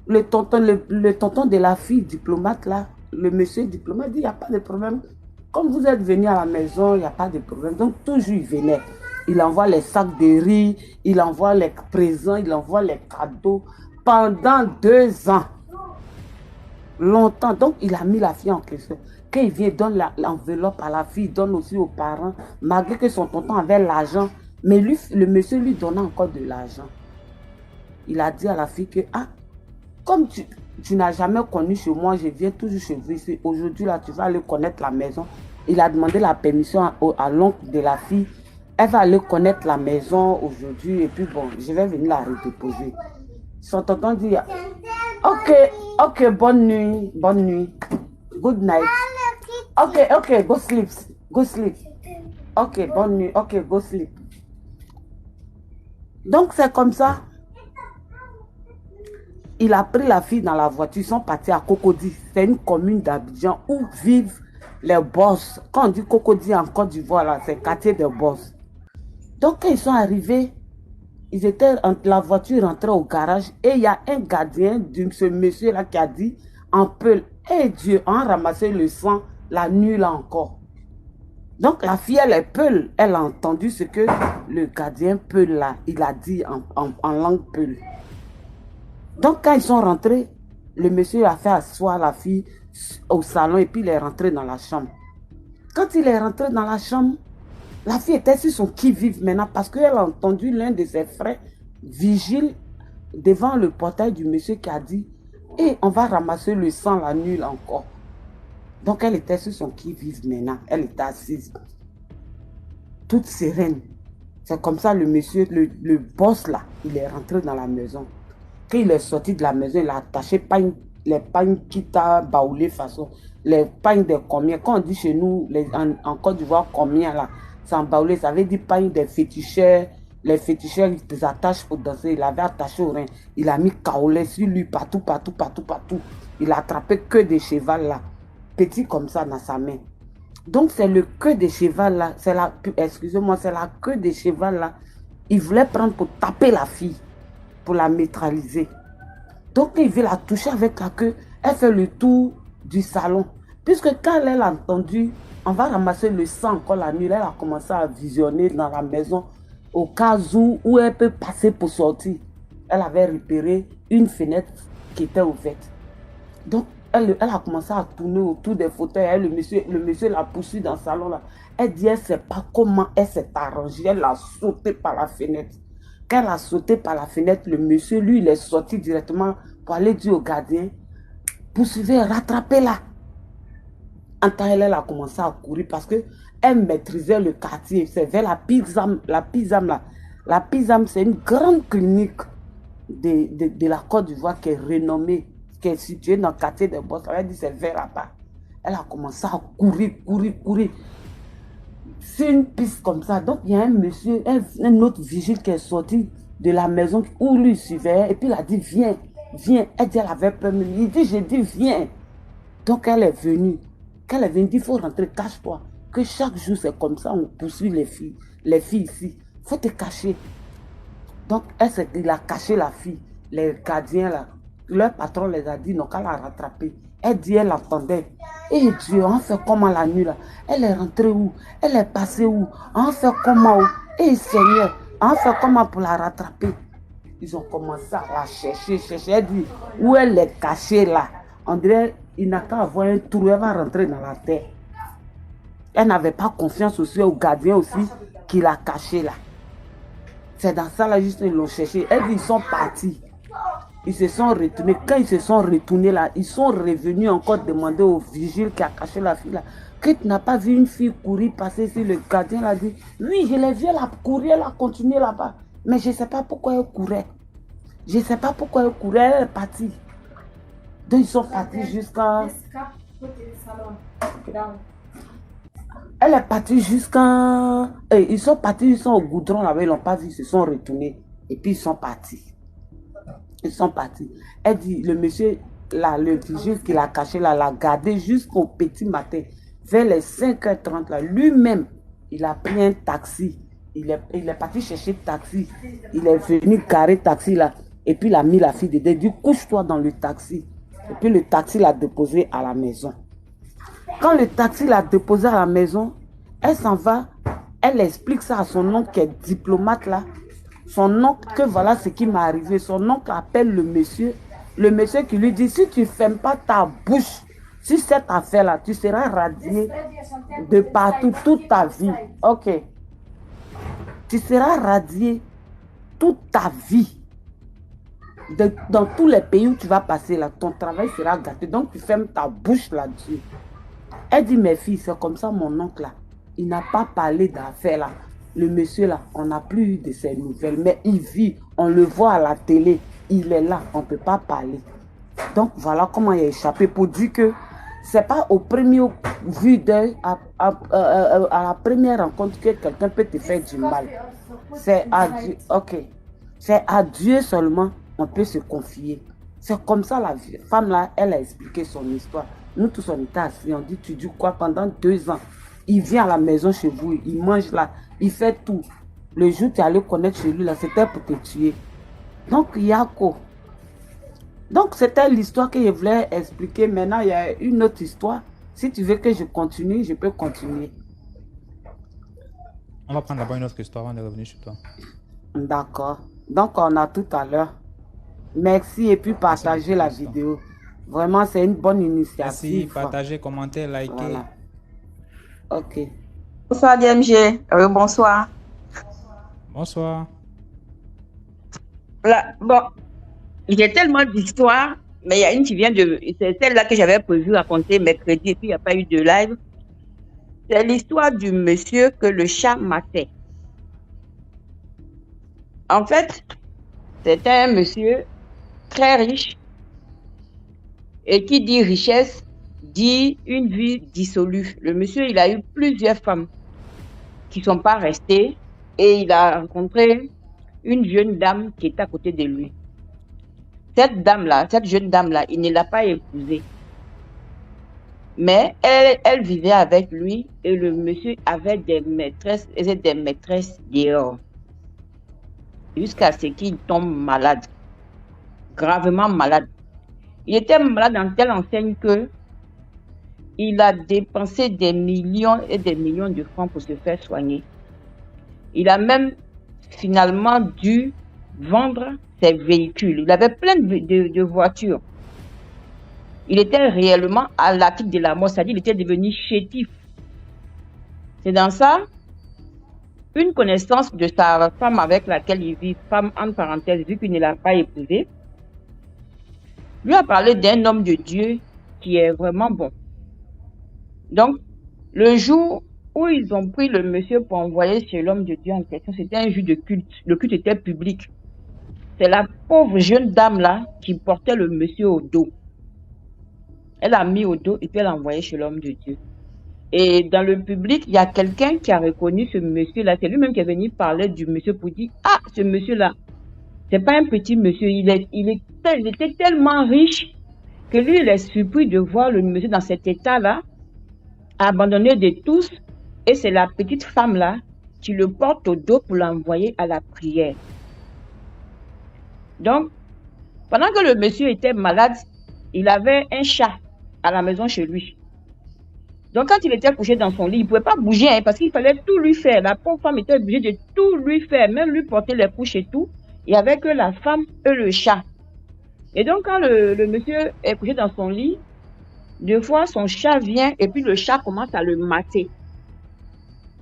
Le tonton de la fille diplomate là, le monsieur diplomate dit, il n'y a pas de problème. Comme vous êtes venu à la maison, il n'y a pas de problème. Donc toujours il venait. Il envoie les sacs de riz, il envoie les présents, il envoie les cadeaux. Pendant 2 ans. Longtemps. Donc, il a mis la fille en question. Quand il vient, il donne l'enveloppe à la fille, il donne aussi aux parents. Malgré que son tonton avait l'argent. Mais lui, le monsieur lui donnait encore de l'argent. Il a dit à la fille que, ah, comme tu n'as jamais connu chez moi, je viens toujours chez vous ici. Aujourd'hui, là, tu vas aller connaître la maison. Il a demandé la permission à l'oncle de la fille. Elle va aller connaître la maison aujourd'hui et puis bon, je vais venir la redéposer. Son tonton dit, ok, bonne nuit, good night. Ok, go sleep. Ok, bonne nuit, ok, go sleep. Donc c'est comme ça. Il a pris la fille dans la voiture, ils sont partis à Cocody. C'est une commune d'Abidjan où vivent les boss. Quand on dit Cocody en Côte d'Ivoire, là, c'est le quartier des boss. Donc quand ils sont arrivés, la voiture rentrait au garage et il y a un gardien de ce monsieur-là qui a dit en peul, eh Dieu, on a ramassé le sang la nuit là encore. Donc la fille, elle est peul, elle a entendu ce que le gardien peul là, il a dit en langue peul. Donc quand ils sont rentrés, le monsieur a fait asseoir la fille au salon et puis il est rentré dans la chambre. Quand il est rentré dans la chambre, la fille était sur son qui-vive maintenant parce qu'elle a entendu l'un de ses frères vigile devant le portail du monsieur qui a dit « Et on va ramasser le sang la nuit là encore. » Donc elle était sur son qui-vive maintenant. Elle était assise. Toute sereine. C'est comme ça le monsieur, le boss là, il est rentré dans la maison. Quand il est sorti de la maison, il a attaché les pagnes qui t'a baoulé façon. Les pagnes de combien. Quand on dit chez nous, en Côte d'Ivoire, combien là, sans baoulé, ça veut dire pagnes des féticheurs. Les féticheurs, ils les attachent pour danser. Il avait attaché au rein. Il a mis kaolé sur lui, partout. Il a attrapé que des chevals là. Petit comme ça dans sa main. Donc c'est le queue de cheval là. Excusez-moi, c'est la queue de cheval là. Il voulait prendre pour taper la fille. Pour la neutraliser. Donc il veut la toucher avec la queue. Elle fait le tour du salon. Puisque quand elle a entendu, on va ramasser le sang encore la nuit, elle a commencé à visionner dans la maison au cas où elle peut passer pour sortir. Elle avait repéré une fenêtre qui était ouverte. Donc elle a commencé à tourner autour des fauteuils. Le monsieur l'a poursuivi dans le salon là. Elle dit, elle ne sait pas comment elle s'est arrangée. Elle a sauté par la fenêtre. Quand elle a sauté par la fenêtre, le monsieur, lui, il est sorti directement pour aller dire au gardien, poursuivez, rattrapez-la. En temps, elle a commencé à courir parce qu'elle maîtrisait le quartier. C'est vers la Pizam là. La Pizam, c'est une grande clinique de la Côte d'Ivoire qui est renommée, qui est située dans le quartier des Boss. Elle a dit, c'est vers là-bas. Elle a commencé à courir. C'est une piste comme ça. Donc, il y a un monsieur, un autre vigile qui est sorti de la maison où lui suivait. Et puis, il a dit, viens. Elle dit, elle avait peur. Il dit, j'ai dit, viens. Donc, elle est venue. Quand elle est venue, il dit, il faut rentrer, cache-toi. Que chaque jour, c'est comme ça, on poursuit les filles ici. Il faut te cacher. Donc, il a caché la fille. Les gardiens, là, leur patron les a dit, non, qu'elle l'a rattrapée. Elle dit, elle attendait. Et Dieu, on fait comment la nuit là? Elle est rentrée où? Elle est passée où? On fait comment? Et Seigneur, on fait comment pour la rattraper? Ils ont commencé à la chercher. Elle dit, où elle est cachée là? On dirait, il n'a qu'à avoir un trou, elle va rentrer dans la terre. Elle n'avait pas confiance aussi au gardien aussi qui l'a cachée là. C'est dans ça là, juste ils l'ont cherché. Elle dit, ils sont partis. Ils se sont retournés. Quand ils se sont retournés là, ils sont revenus encore demander au vigile qui a caché la fille là. Que tu n'as pas vu une fille courir passer ici? Le gardien l'a dit. Oui, je l'ai vu, elle a couru, elle a continué là-bas. Mais je ne sais pas pourquoi elle courait. Elle est partie. Donc ils sont partis jusqu'à... Elle est partie jusqu'à... Ils sont partis, ils sont au goudron là-bas, ils ne l'ont pas vu, ils se sont retournés. Et puis ils sont partis. Elle dit, le monsieur, là, le vigile qui l'a caché là, l'a gardé jusqu'au petit matin. Vers les 5h30 là, lui-même, il a pris un taxi. Il est parti chercher le taxi. Il est venu garer le taxi là. Et puis il a mis la fille dedans. Il dit, couche-toi dans le taxi. Et puis le taxi l'a déposé à la maison. Quand le taxi l'a déposé à la maison, elle s'en va. Elle explique ça à son oncle qui est diplomate là. Son oncle, que voilà ce qui m'est arrivé. Son oncle appelle le monsieur. Le monsieur qui lui dit, si tu ne fermes pas ta bouche sur cette affaire-là, tu seras radié de partout toute ta vie. Ok. Tu seras radié toute ta vie. Dans tous les pays où tu vas passer là, ton travail sera gâté. Donc tu fermes ta bouche là-dessus. Elle dit, mes filles, c'est comme ça mon oncle là. Il n'a pas parlé d'affaires là. le monsieur là, on n'a plus eu de ses nouvelles, mais il vit, on le voit à la télé, il est là, on ne peut pas parler. Donc voilà comment il a échappé pour dire que c'est pas au premier vue d'œil, à la première rencontre que quelqu'un peut te faire du mal. C'est à Dieu, ok. C'est à Dieu seulement on peut se confier. C'est comme ça la femme là, elle a expliqué son histoire. Nous tous on était assis, on dit tu dis quoi pendant 2 ans. Il vient à la maison chez vous, il mange là, il fait tout. Le jour où tu allais connaître chez lui là, c'était pour te tuer. Donc Yako. Donc c'était l'histoire que je voulais expliquer. Maintenant il y a une autre histoire. Si tu veux que je continue, je peux continuer.
On va prendre d'abord une autre histoire avant de revenir sur toi.
D'accord. Donc on a tout à l'heure. Merci et puis partagez la vidéo. Vraiment c'est une bonne initiative.
Merci, partagez, commentez, likez.
Voilà. Ok.
Bonsoir DMG. Bonsoir.
Bonsoir.
Voilà. Bon, j'ai tellement d'histoires, mais il y a une qui vient de... C'est celle-là que j'avais prévu raconter mercredi et puis il n'y a pas eu de live. C'est l'histoire du monsieur que le chat matait. En fait, c'était un monsieur très riche et qui dit richesse, dit une vie dissolue. Le monsieur, il a eu plusieurs femmes qui ne sont pas restées et il a rencontré une jeune dame qui est à côté de lui. Cette dame-là, cette jeune dame-là, il ne l'a pas épousée. Mais elle vivait avec lui et le monsieur avait des maîtresses et des maîtresses dehors. Jusqu'à ce qu'il tombe malade, gravement malade. Il était malade en telle enseigne que il a dépensé des millions et des millions de francs pour se faire soigner. Il a même finalement dû vendre ses véhicules. Il avait plein de voitures. Il était réellement à la quitte de la mort, c'est-à-dire il était devenu chétif. C'est dans ça, une connaissance de sa femme avec laquelle il vit, femme en parenthèse, vu qu'il ne l'a pas épousée, lui a parlé d'un homme de Dieu qui est vraiment bon. Donc, le jour où ils ont pris le monsieur pour envoyer chez l'homme de Dieu en question, c'était un jour de culte. Le culte était public. C'est la pauvre jeune dame-là qui portait le monsieur au dos. Elle a mis au dos et puis elle a envoyé chez l'homme de Dieu. Et dans le public, il y a quelqu'un qui a reconnu ce monsieur-là. C'est lui-même qui est venu parler du monsieur pour dire « Ah, ce monsieur-là, c'est pas un petit monsieur. Il était tellement riche que lui, il est surpris de voir le monsieur dans cet état-là, abandonné de tous. Et c'est la petite femme-là qui le porte au dos pour l'envoyer à la prière. » Donc, pendant que le monsieur était malade, il avait un chat à la maison chez lui. Donc, quand il était couché dans son lit, il ne pouvait pas bouger hein, parce qu'il fallait tout lui faire. La pauvre femme était obligée de tout lui faire, même lui porter les couches et tout. Il n'y avait que la femme et le chat. Et donc, quand le monsieur est couché dans son lit, deux fois, son chat vient et puis le chat commence à le masser.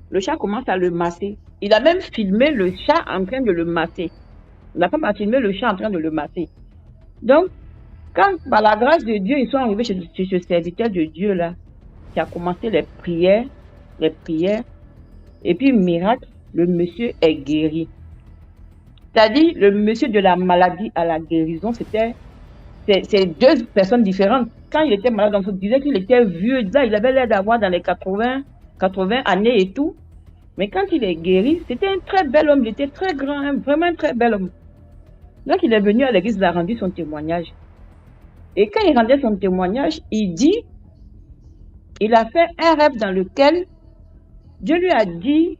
Le chat commence à le masser. Il a même filmé le chat en train de le masser. La femme a filmé le chat en train de le masser. Donc, quand, par la grâce de Dieu, ils sont arrivés chez ce serviteur de Dieu-là, qui a commencé les prières, et puis, miracle, le monsieur est guéri. C'est-à-dire, le monsieur de la maladie à la guérison, c'est deux personnes différentes. Quand il était malade, on se disait qu'il était vieux, là, il avait l'air d'avoir dans les 80 années et tout. Mais quand il est guéri, c'était un très bel homme, il était très grand, vraiment un très bel homme. Donc, il est venu à l'église, il a rendu son témoignage. Et quand il rendait son témoignage, il dit, il a fait un rêve dans lequel Dieu lui a dit,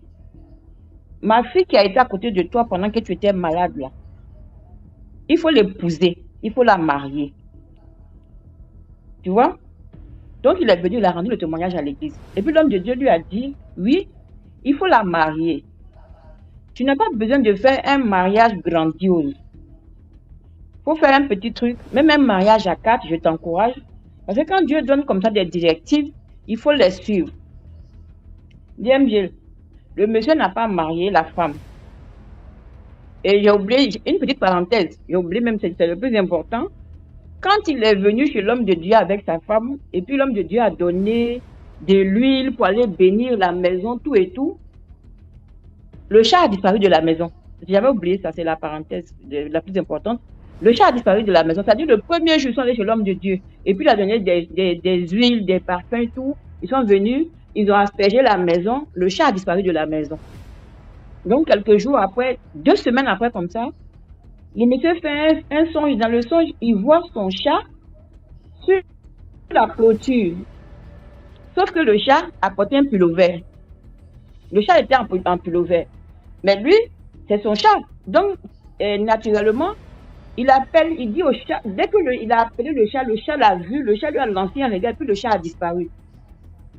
ma fille qui a été à côté de toi pendant que tu étais malade là, il faut l'épouser, il faut la marier. Tu vois? Donc il est venu, il a rendu le témoignage à l'église. Et puis l'homme de Dieu lui a dit, oui, il faut la marier. Tu n'as pas besoin de faire un mariage grandiose. Il faut faire un petit truc, même un mariage à 4, je t'encourage. Parce que quand Dieu donne comme ça des directives, il faut les suivre. DMG, le monsieur n'a pas marié la femme. Et j'ai oublié, une petite parenthèse, j'ai oublié même, c'est le plus important. Quand il est venu chez l'homme de Dieu avec sa femme, et puis l'homme de Dieu a donné de l'huile pour aller bénir la maison, tout et tout, le chat a disparu de la maison. J'avais oublié ça, c'est la parenthèse la plus importante. Le chat a disparu de la maison. C'est-à-dire le premier jour, ils sont allés chez l'homme de Dieu. Et puis, il a donné des huiles, des parfums, tout. Ils sont venus, ils ont aspergé la maison. Le chat a disparu de la maison. Donc, quelques jours après, 2 semaines après, comme ça, le monsieur fait un songe. Dans le songe, il voit son chat sur la clôture. Sauf que le chat a porté un pull vert. Le chat était en pull vert. Mais lui, c'est son chat. Donc, naturellement, il dit au chat, dès qu'il a appelé le chat l'a vu, le chat lui a lancé un regard, puis le chat a disparu.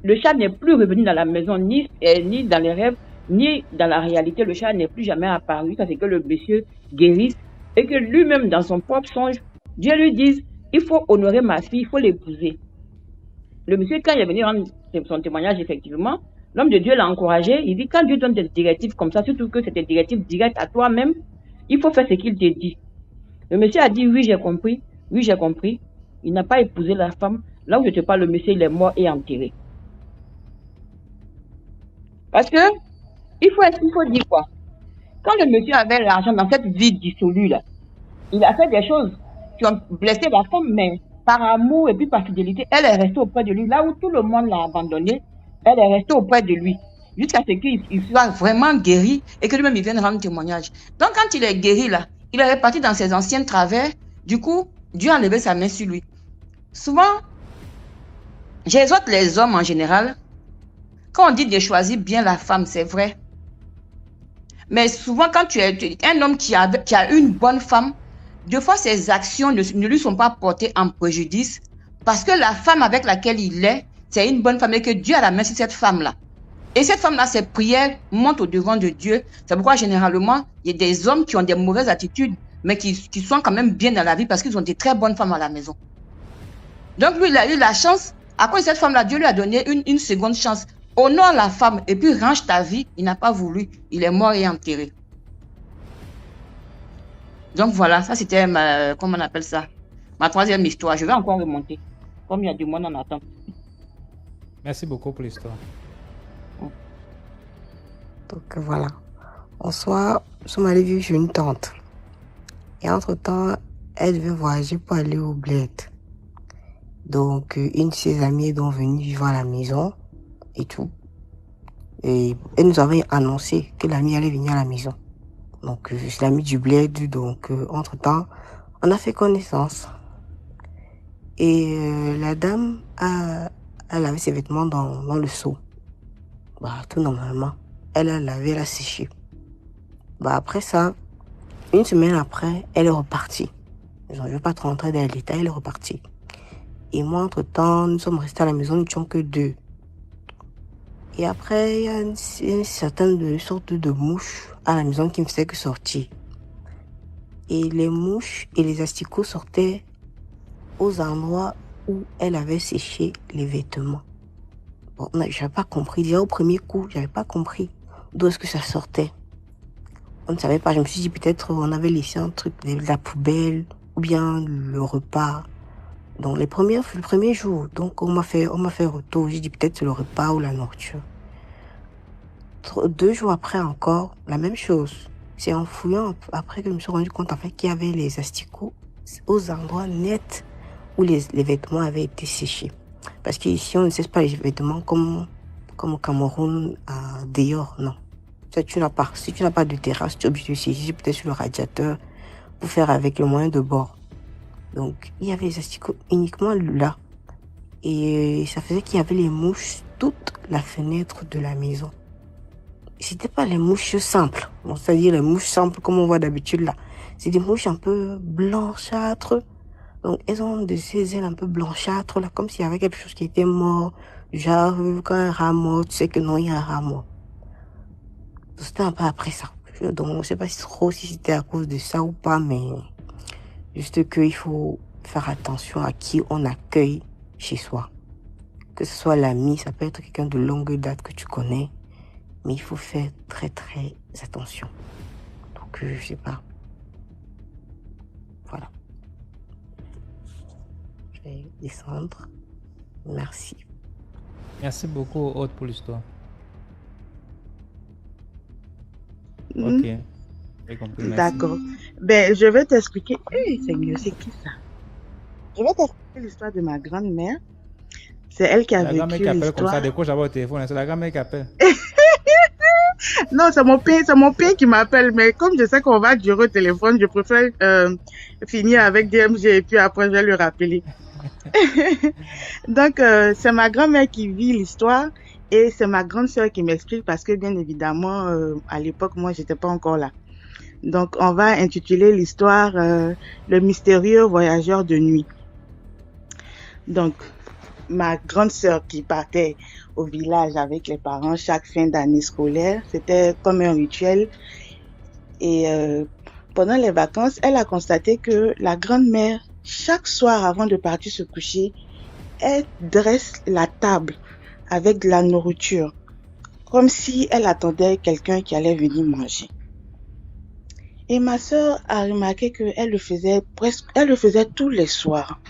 Le chat n'est plus revenu dans la maison, ni dans les rêves, ni dans la réalité. Le chat n'est plus jamais apparu. Ça fait que le monsieur guérisse et que lui-même, dans son propre songe, Dieu lui dise, il faut honorer ma fille, il faut l'épouser. Le monsieur, quand il est venu rendre son témoignage, effectivement, l'homme de Dieu l'a encouragé. Il dit, quand Dieu donne des directives comme ça, surtout que c'est des directives directes à toi-même, il faut faire ce qu'il te dit. Le monsieur a dit, oui, j'ai compris. Oui, j'ai compris. Il n'a pas épousé la femme. Là où je te parle, le monsieur, il est mort et enterré. Parce que, il faut dire quoi? Quand le monsieur avait l'argent dans cette vie dissolue, là, il a fait des choses qui ont blessé la femme, mais par amour et puis par fidélité, elle est restée auprès de lui. Là où tout le monde l'a abandonné, elle est restée auprès de lui. Jusqu'à ce qu'il soit vraiment guéri et que lui-même il vienne rendre témoignage. Donc, quand il est guéri, là, il est reparti dans ses anciens travers. Du coup, Dieu a enlevé sa main sur lui. Souvent, j'exhorte les hommes en général. Quand on dit de choisir bien la femme, c'est vrai. Mais souvent, quand tu es un homme qui a une bonne femme, deux fois ses actions ne lui sont pas portées en préjudice parce que la femme avec laquelle il est, c'est une bonne femme et que Dieu a la main sur cette femme-là. Et cette femme-là, ses prières montent au devant de Dieu. C'est pourquoi généralement, il y a des hommes qui ont des mauvaises attitudes, mais qui sont quand même bien dans la vie parce qu'ils ont des très bonnes femmes à la maison. Donc lui, il a eu la chance. À cause de cette femme-là, Dieu lui a donné une seconde chance. Honore la femme et puis range ta vie. Il n'a pas voulu. Il est mort et enterré. Donc voilà, ça c'était comment on appelle ça? Ma 3e histoire. Je vais encore remonter. Comme il y a du monde en attente.
Merci beaucoup pour l'histoire.
Donc voilà. En soi, nous sommes allés vivre chez une tante. Et entre-temps, elle devait voyager pour aller au bled. Donc, une de ses amies est donc venue vivre à la maison et tout. Et elle nous avait annoncé que l'amie allait venir à la maison. Donc, c'est l'amie du bled. Donc, entre-temps, on a fait connaissance. Et la dame, elle avait ses vêtements dans le seau. Bah, tout normalement. Elle a lavé, elle a séché. Bah, après ça, une semaine après, elle est repartie. Je ne vais pas trop rentrer dans les détails, elle est repartie. Et moi, entre-temps, nous sommes restés à la maison, nous n'étions que 2. Et après, il y a une certaine sorte de mouche à la maison qui ne faisait que sortir. Et les mouches et les asticots sortaient aux endroits où elle avait séché les vêtements. Bon, je n'avais pas compris. Déjà au premier coup, je n'avais pas compris d'où est-ce que ça sortait. On ne savait pas. Je me suis dit peut-être on avait laissé un truc de la poubelle ou bien le repas. Donc le premier jour, donc on m'a fait retour. J'ai dit peut-être c'est le repas ou la nourriture. 2 jours après encore, la même chose. C'est en fouillant après que je me suis rendu compte en fait qu'il y avait les asticots aux endroits nets où les vêtements avaient été séchés. Parce qu'ici on ne sèche pas les vêtements comme au Cameroun dehors, non. Si tu n'as pas de terrasse, tu es obligé de sécher peut-être sur le radiateur pour faire avec le moyen de bord. Donc, il y avait les asticots uniquement là. Et ça faisait qu'il y avait les mouches toute la fenêtre de la maison. C'était pas les mouches simples. Bon, c'est-à-dire les mouches simples comme on voit d'habitude là. C'est des mouches un peu blanchâtres. Donc, elles ont ces ailes un peu blanchâtres là, comme s'il y avait quelque chose qui était mort. Genre, quand un rat mort, tu sais que non, il y a un rat mort. C'était un peu après ça. Donc, je ne sais pas trop si c'était à cause de ça ou pas, mais juste qu'il faut faire attention à qui on accueille chez soi. Que ce soit l'ami, ça peut être quelqu'un de longue date que tu connais, mais il faut faire très très attention. Donc, je sais pas. Voilà. Je vais descendre. Merci.
Merci beaucoup, Aude, pour l'histoire. Ok, j'ai compris, merci.
D'accord. Ben, je vais t'expliquer. Seigneur, c'est qui ça? Je vais t'expliquer l'histoire de ma grand-mère. C'est elle qui a
La grand-mère
vécu
qui appelle comme ça,
l'histoire.
décroche d'abord au téléphone, c'est la grand-mère qui appelle.
Non, c'est mon père qui m'appelle, mais comme je sais qu'on va durer au téléphone, je préfère finir avec DMG et puis après je vais le rappeler. Donc, c'est ma grand-mère qui vit l'histoire et c'est ma grande sœur qui m'explique parce que bien évidemment, à l'époque, moi, j'étais pas encore là. Donc, on va intituler l'histoire Le mystérieux voyageur de nuit. Donc, ma grande sœur qui partait au village avec les parents chaque fin d'année scolaire, c'était comme un rituel. Et pendant les vacances, elle a constaté que la grand-mère, chaque soir avant de partir se coucher, elle dresse la table avec de la nourriture, comme si elle attendait quelqu'un qui allait venir manger. Et ma sœur a remarqué qu'elle le faisait tous les soirs.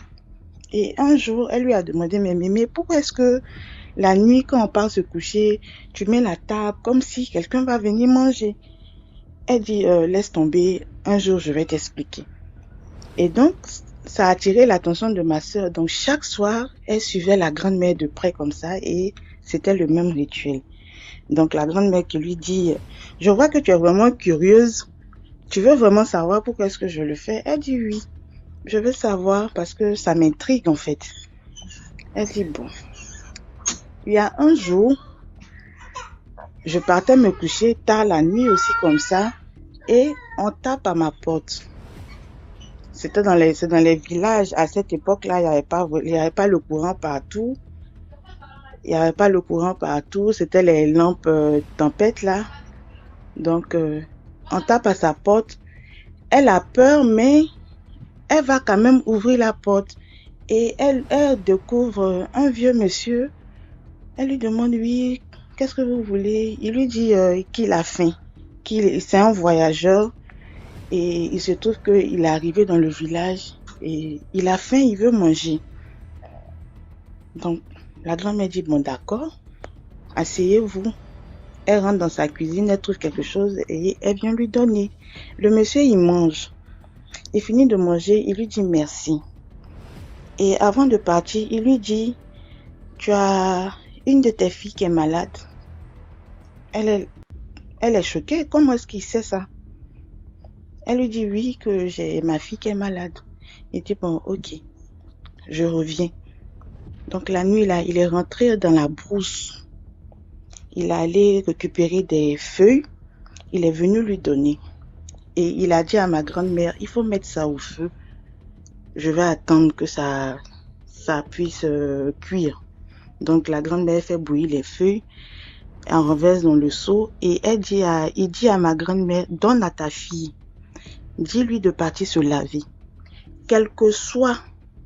Et un jour, elle lui a demandé, mais pourquoi est-ce que la nuit, quand on part se coucher, tu mets la table comme si quelqu'un va venir manger? Elle dit, laisse tomber, un jour je vais t'expliquer. Et donc, ça a attiré l'attention de ma sœur. Donc, chaque soir, elle suivait la grand-mère de près comme ça et c'était le même rituel. Donc, la grand-mère qui lui dit, je vois que tu es vraiment curieuse. Tu veux vraiment savoir pourquoi est-ce que je le fais? Elle dit oui. Je veux savoir parce que ça m'intrigue en fait. Elle dit bon. Il y a un jour, je partais me coucher tard la nuit aussi comme ça et on tape à ma porte. C'est dans les villages. À cette époque-là, il n'y avait pas le courant partout. C'était les lampes tempête là. Donc, on tape à sa porte. Elle a peur, mais elle va quand même ouvrir la porte. Et elle découvre un vieux monsieur. Elle lui demande, oui, qu'est-ce que vous voulez? Il lui dit qu'il a faim, c'est un voyageur. Et il se trouve qu'il est arrivé dans le village et il a faim, il veut manger. Donc, la grand-mère dit, bon d'accord, asseyez-vous. Elle rentre dans sa cuisine, elle trouve quelque chose et elle vient lui donner. Le monsieur, il mange. Il finit de manger, il lui dit merci. Et avant de partir, il lui dit, tu as une de tes filles qui est malade. Elle est choquée, comment est-ce qu'il sait ça? Elle lui dit oui, que j'ai ma fille qui est malade. Il dit bon, ok, je reviens. Donc la nuit là, il est rentré dans la brousse. Il est allé récupérer des feuilles. Il est venu lui donner. Et il a dit à ma grand-mère, il faut mettre ça au feu. Je vais attendre que ça puisse cuire. Donc la grand-mère fait bouillir les feuilles. Elle renverse dans le seau et il dit à ma grand-mère, donne à ta fille. Dis-lui de partir se laver. Quel que soit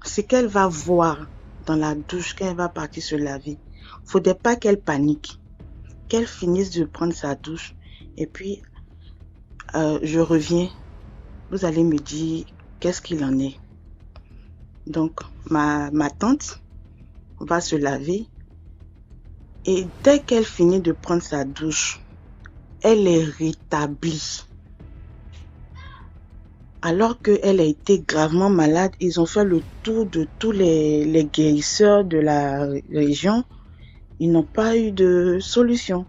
ce qu'elle va voir dans la douche quand elle va partir se laver, faudrait pas qu'elle panique. Qu'elle finisse de prendre sa douche et puis je reviens. Vous allez me dire qu'est-ce qu'il en est. Donc ma tante va se laver et dès qu'elle finit de prendre sa douche, elle est rétablie. Alors qu'elle a été gravement malade, ils ont fait le tour de tous les guérisseurs de la région. Ils n'ont pas eu de solution.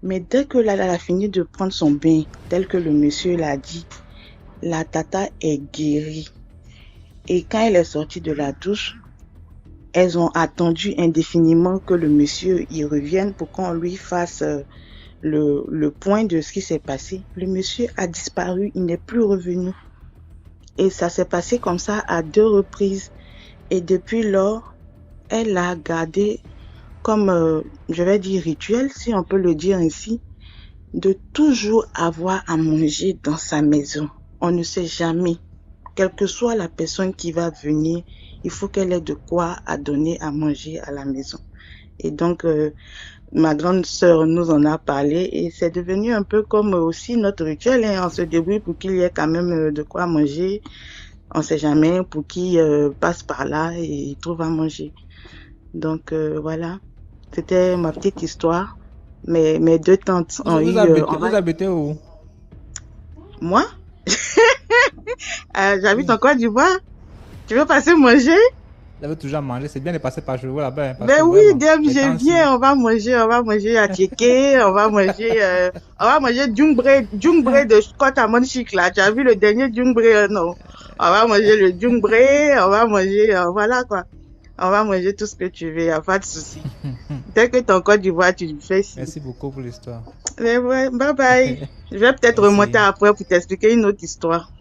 Mais dès que elle a fini de prendre son bain, tel que le monsieur l'a dit, la tata est guérie. Et quand elle est sortie de la douche, elles ont attendu indéfiniment que le monsieur y revienne pour qu'on lui fasse le point de ce qui s'est passé. Le monsieur a disparu, il n'est plus revenu. Et ça s'est passé comme ça à 2 reprises. Et depuis lors, elle a gardé comme, je vais dire rituel, si on peut le dire ainsi, de toujours avoir à manger dans sa maison. On ne sait jamais. Quelle que soit la personne qui va venir, il faut qu'elle ait de quoi à donner à manger à la maison. Et donc, ma grande sœur nous en a parlé et c'est devenu un peu comme aussi notre rituel. Hein. On se débrouille pour qu'il y ait quand même de quoi manger. On sait jamais pour qui passe par là et trouve à manger. Donc voilà, c'était ma petite histoire. Mes 2 tantes ont eu...
Vous habitez où?
Moi? J'habite en Côte d'Ivoire. Tu veux passer manger?
J'avais toujours mangé. C'est bien de passer par chez vous là-bas.
Ben oui, je viens. On va manger à Tchéké. On va manger djungbré de Scott à Monchique là. Tu as vu le dernier djungbré, non? On va manger le djungbré. On va manger, voilà quoi. On va manger tout ce que tu veux. Y a pas de souci. Dès que tu es en Côte d'Ivoire, tu le fais.
Merci beaucoup pour l'histoire.
Mais ouais, bye bye. Je vais peut-être remonter après pour t'expliquer une autre histoire.